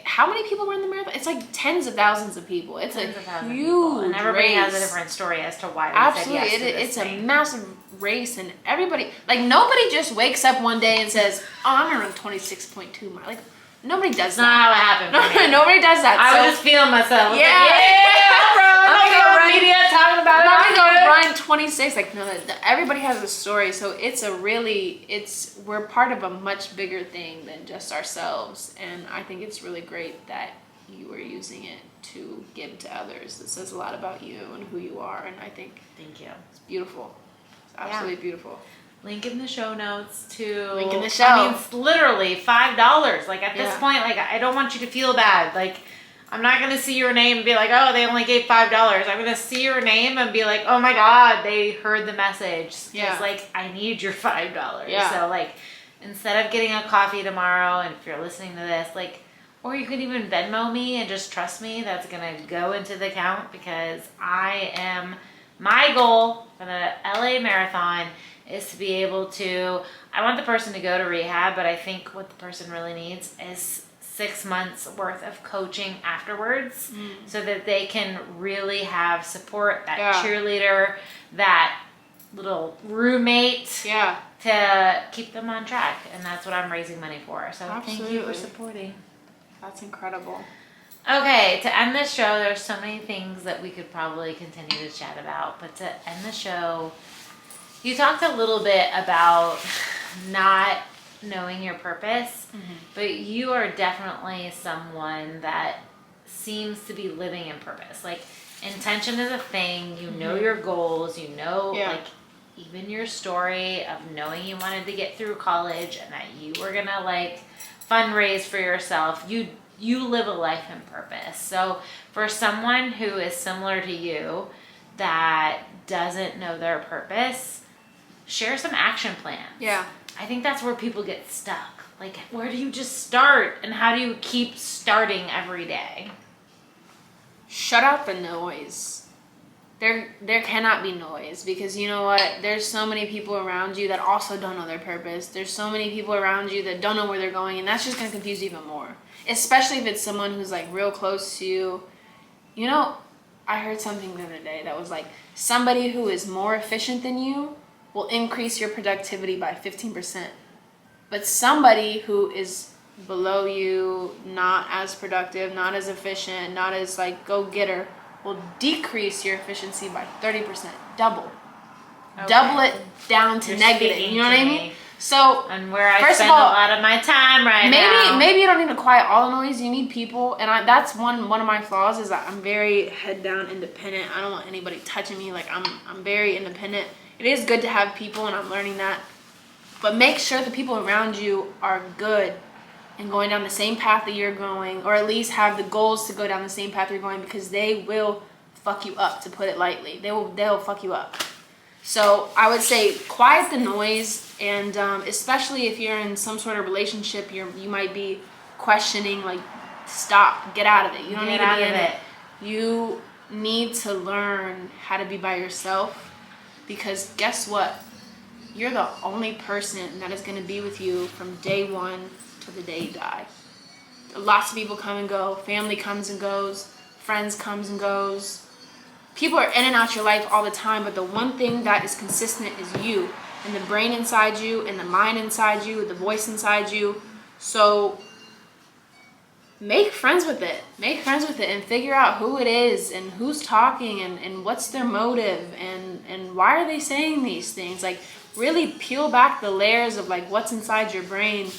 how many people were in the marathon? It's like tens of thousands of people. It's a huge and everybody race. has a different story as to why they Absolutely. said yes to this it's thing. a massive race, and everybody, like, nobody just wakes up one day and says, oh, I'm gonna run 26.2 miles. Like, nobody does that. Not how it happened for me. Nobody does that. I was just feeling myself. Yeah. Like, yeah, run. Media talking about it. I'm gonna run 26. Like, no, everybody has a story. So we're part of a much bigger thing than just ourselves. And I think it's really great that you are using it to give to others. It says a lot about you and who you are. And I think thank you. It's beautiful. It's absolutely beautiful. Link in the show notes to link in the show. I mean, it's literally $5. Like at this point, like I don't want you to feel bad. Like I'm not gonna see your name and be like, oh, they only gave $5. I'm gonna see your name and be like, oh my God, they heard the message. Because like I need your $5. Yeah. So like instead of getting a coffee tomorrow, and if you're listening to this, like, or you could even Venmo me and just trust me, that's gonna go into the account, because my goal for the LA Marathon is to be able to, I want the person to go to rehab, but I think what the person really needs is 6 months worth of coaching afterwards, so that they can really have support, that cheerleader, that little roommate to keep them on track. And that's what I'm raising money for. So thank you for supporting. That's incredible. Okay, to end the show, there's so many things that we could probably continue to chat about, but to end the show, you talked a little bit about not knowing your purpose, but you are definitely someone that seems to be living in purpose. Like, intention is a thing. You know your goals. You know, like, even your story of knowing you wanted to get through college and that you were gonna like fundraise for yourself. You live a life in purpose. So for someone who is similar to you that doesn't know their purpose, share some action plans. Yeah. I think that's where people get stuck. Like, where do you just start, and how do you keep starting every day? Shut out the noise. There cannot be noise, because you know what? There's so many people around you that also don't know their purpose. There's so many people around you that don't know where they're going, and that's just going to confuse you even more. Especially if it's someone who's like real close to you. You know, I heard something the other day that was like, somebody who is more efficient than you will increase your productivity by 15%. But somebody who is below you, not as productive, not as efficient, not as like go-getter, will decrease your efficiency by 30%. Double. Okay. Double it down to You're negative. speaking You know to what I me. mean? So, And where I first spend of all, a lot of my time now. Maybe you don't need to quiet all the noise. You need people, and that's one of my flaws, is that I'm very head down, independent. I don't want anybody touching me. Like I'm very independent. It is good to have people, and I'm learning that. But make sure the people around you are good and going down the same path that you're going, or at least have the goals to go down the same path you're going, because they will fuck you up, to put it lightly. They'll fuck you up. So I would say quiet the noise, and especially if you're in some sort of relationship, you might be questioning, like, stop, get out of it. You don't need to be in it. You need to learn how to be by yourself, because guess what? You're the only person that is going to be with you from day one to the day you die. Lots of people come and go. Family comes and goes. Friends comes and goes. People are in and out your life all the time, but the one thing that is consistent is you, and the brain inside you, and the mind inside you, the voice inside you. So make friends with it. Make friends with it and figure out who it is and who's talking and what's their motive and why are they saying these things. Like, really peel back the layers of like what's inside your brain,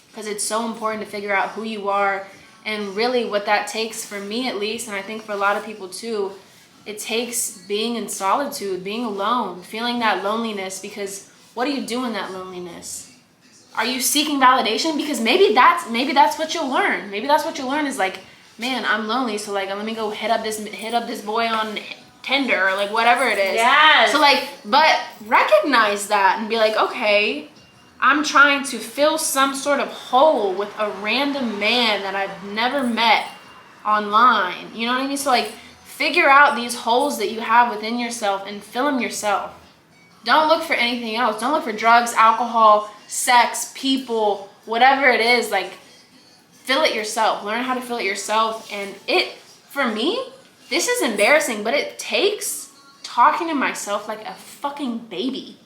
because it's so important to figure out who you are. And really what that takes, for me at least, and I think for a lot of people too, it takes being in solitude, being alone, feeling that loneliness. Because what do you do in that loneliness? Are you seeking validation? Because maybe that's what you'll learn. Maybe that's what you'll learn is like, man, I'm lonely, so like let me go hit up this boy on Tinder or like whatever it is. Yes. So like, but recognize that and be like, okay, I'm trying to fill some sort of hole with a random man that I've never met online. You know what I mean? So like, figure out these holes that you have within yourself and fill them yourself. Don't look for anything else. Don't look for drugs, alcohol, sex, people, whatever it is. Like, fill it yourself. Learn how to fill it yourself. And it, for me, this is embarrassing, but it takes talking to myself like a fucking baby.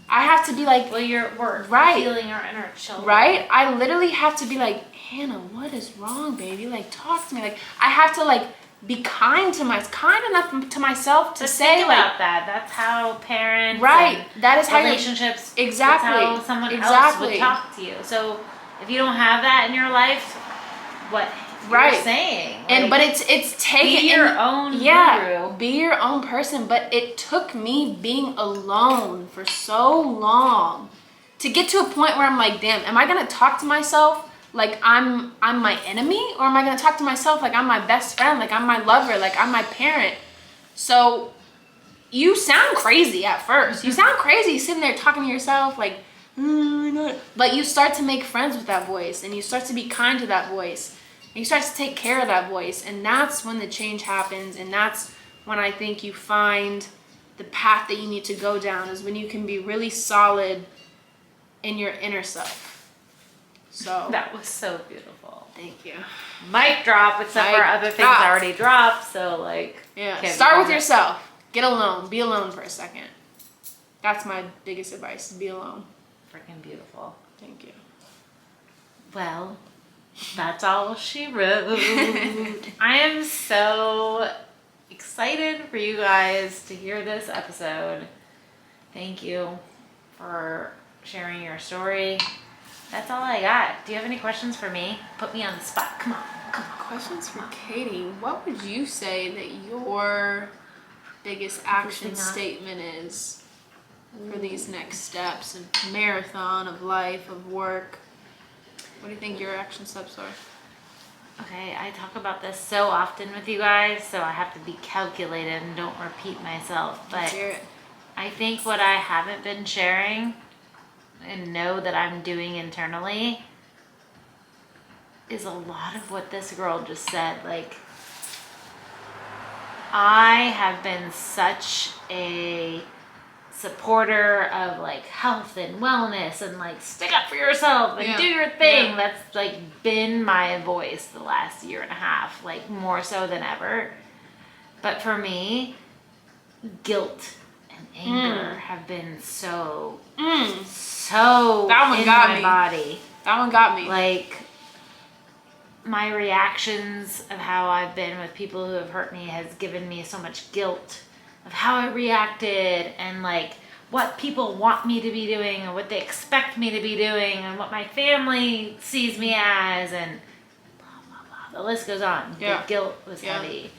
I have to be like, well, we're right, feeling our inner children. Right? I literally have to be like, Hannah, what is wrong, baby? Like, talk to me. Like, I have to like be kind enough to myself to say think like about that. That's how parents, right? That is how relationships. Exactly. That's how someone else would talk to you. So if you don't have that in your life, what you're saying, like, but it's taking be your own guru. Be your own person. But it took me being alone for so long to get to a point where I'm like, damn, am I gonna talk to myself like I'm my enemy, or am I gonna talk to myself like I'm my best friend, like I'm my lover, like I'm my parent? So you sound crazy at first. You sound crazy sitting there talking to yourself like, but you start to make friends with that voice, and you start to be kind to that voice, and you start to take care of that voice, and that's when the change happens. And that's when I think you find the path that you need to go down, is when you can be really solid in your inner self. So that was so beautiful. Thank you. Mic drop, except for other things already dropped. So like, yeah. Start with yourself. Get alone. Be alone for a second. That's my biggest advice. Be alone. Freaking beautiful. Thank you. Well, that's all she wrote. I am so excited for you guys to hear this episode. Thank you for sharing your story. That's all I got. Do you have any questions for me? Put me on the spot. Come on. Questions for Katie. What would you say that your biggest action statement is for these next steps and marathon of life, of work? What do you think your action steps are? Okay, I talk about this so often with you guys, so I have to be calculated and don't repeat myself. But Let's hear it. I think what I haven't been sharing and know that I'm doing internally is a lot of what this girl just said. Like, I have been such a supporter of like health and wellness and like stick up for yourself and do your thing. That's like been my voice the last year and a half, like more so than ever. But for me, guilt and anger have been so that one in got my me. body. That one got me. Like, my reactions of how I've been with people who have hurt me has given me so much guilt of how I reacted, and like what people want me to be doing and what they expect me to be doing and what my family sees me as, and blah, blah, blah. The list goes on. The guilt was heavy.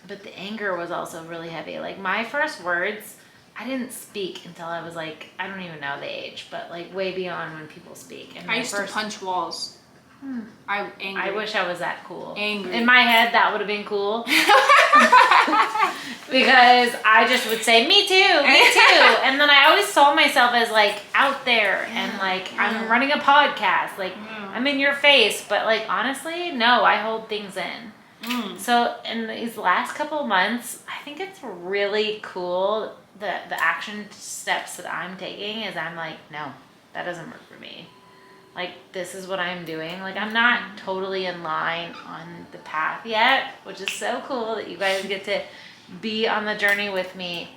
But the anger was also really heavy. Like, my first words, I didn't speak until I was like, I don't even know the age, but like way beyond when people speak. And I used to punch walls. I'm angry. I wish I was that cool. Angry. In my head, that would have been cool. Because I just would say, me too. And then I always saw myself as like out there and like I'm running a podcast. Like I'm in your face. But like honestly, no, I hold things in. So in these last couple of months, I think it's really cool that the action steps that I'm taking is I'm like, no, that doesn't work for me. Like, this is what I'm doing. Like, I'm not totally in line on the path yet, which is so cool that you guys get to be on the journey with me.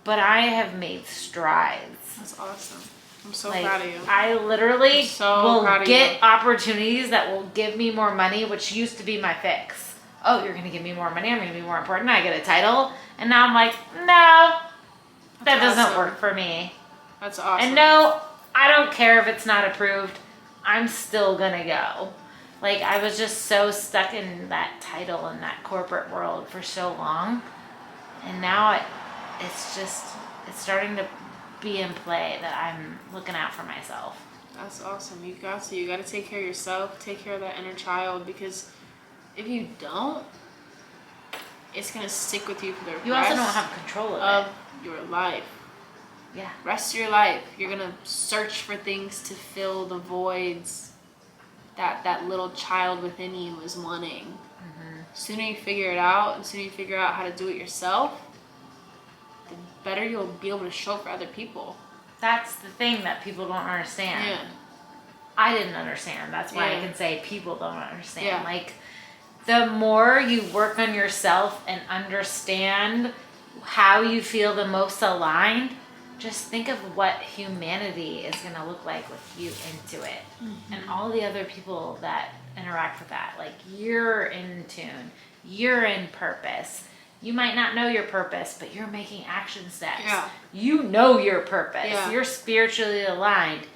But I have made strides. That's awesome. I'm so Like, proud of you. I literally I'm so will proud of get you. opportunities that will give me more money, which used to be my fix. Oh, you're going to give me more money. I'm going to be more important. I get a title. And now I'm like, no, that doesn't awesome. work for me. That's awesome. And no, I don't care if it's not approved. I'm still going to go. Like, I was just so stuck in that title in that corporate world for so long. And now it's starting to be in play that I'm looking out for myself. That's awesome. You got to take care of yourself, take care of that inner child, because if you don't, it's gonna stick with you for the You rest also don't have control of of your life. Yeah. Rest of your life, you're gonna search for things to fill the voids that little child within you is wanting. Mm-hmm. The sooner you figure it out, the sooner you figure out how to do it yourself, the better you'll be able to show up for other people. That's the thing that people don't understand. Yeah. I didn't understand. That's why Yeah. I can say people don't understand. Yeah. Like, the more you work on yourself and understand how you feel the most aligned, just think of what humanity is going to look like with you into it. Mm-hmm. And all the other people that interact with that. Like, you're in tune. You're in purpose. You might not know your purpose, but you're making action steps. Yeah. You know your purpose. Yeah. You're spiritually aligned.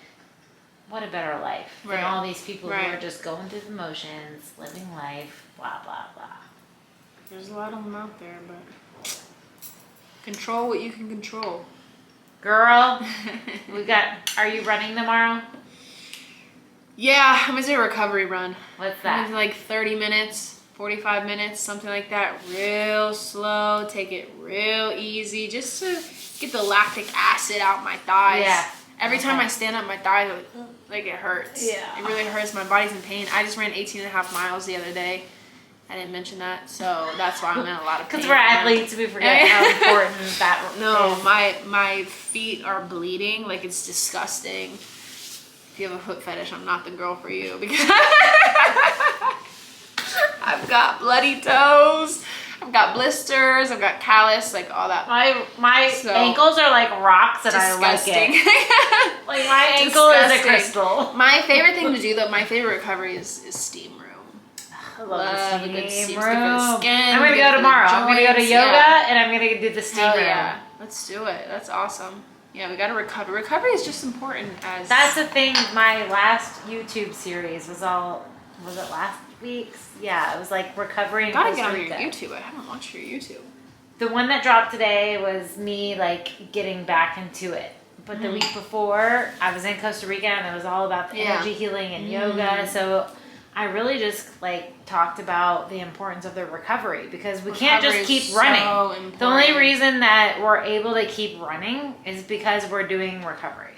What a better life Right. than all these people Right. who are just going through the motions, living life, blah, blah, blah. There's a lot of them out there, but control what you can control. Girl, are you running tomorrow? Yeah, I'm gonna do a recovery run. What's I'm that? gonna do like 30 minutes, 45 minutes, something like that. Real slow, take it real easy, just to get the lactic acid out my thighs. Yeah. Every time I stand up, my thighs are like it hurts. Yeah. It really hurts. My body's in pain. I just ran 18.5 miles the other day. I didn't mention that, so that's why I'm in a lot of pain. Because we're athletes, we forget how important that No, is. my feet are bleeding. Like, it's disgusting. If you have a foot fetish, I'm not the girl for you, because I've got bloody toes. I've got blisters. I've got callus, like all that. My So, ankles are like rocks and disgusting. I like it. Like, my ankle is a Disgusting. crystal. My favorite thing to do, though, my favorite recovery is steam room. I Love the a good steam steam. room. It's good for the skin, I'm gonna good go for the tomorrow. I'm gonna go to joints, yoga yeah. and I'm gonna do the steam Hell room. yeah. Let's do it. That's awesome. Yeah, we gotta recover. Recovery is just important as... That's the thing. My last YouTube series was it last week's? Yeah, it was like recovering. You gotta Costa get on your Rica. YouTube. I haven't watched your YouTube. The one that dropped today was me like getting back into it. But the week before, I was in Costa Rica and it was all about the energy healing and yoga. So I really just like talked about the importance of the recovery, because we can't just Recovery is keep running. so important. The only reason that we're able to keep running is because we're doing recovery.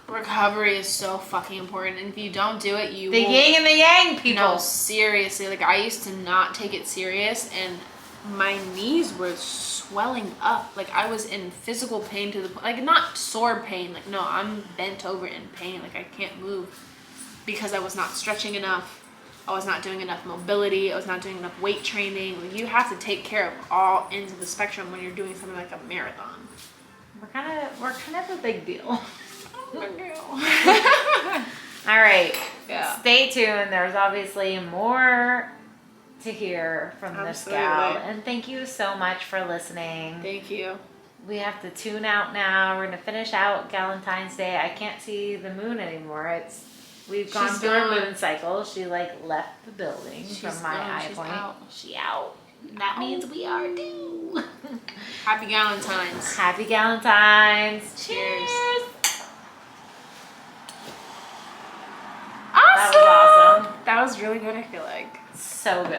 Recovery is so fucking important, and if you don't do it, you The will... yin and the yang, people. No, seriously. Like, I used to not take it serious, and my knees were swelling up. Like, I was in physical pain to the point, like, not sore pain. Like, no, I'm bent over in pain. Like, I can't move because I was not stretching enough. I was not doing enough mobility. I was not doing enough weight training. Like, you have to take care of all ends of the spectrum when you're doing something like a marathon. We're kind of a big deal. Oh, All right. Yeah. Stay tuned. There's obviously more to hear from this gal. Absolutely. And thank you so much for listening. Thank you. We have to tune out now. We're gonna finish out Valentine's Day. I can't see the moon anymore. We've gone She's through gone. a moon cycle. She like left the building from my eye She's point. out. She out. That means we are due. Happy Valentine's. Happy Valentine's. Cheers. That was awesome. That was really good, I feel like. So good.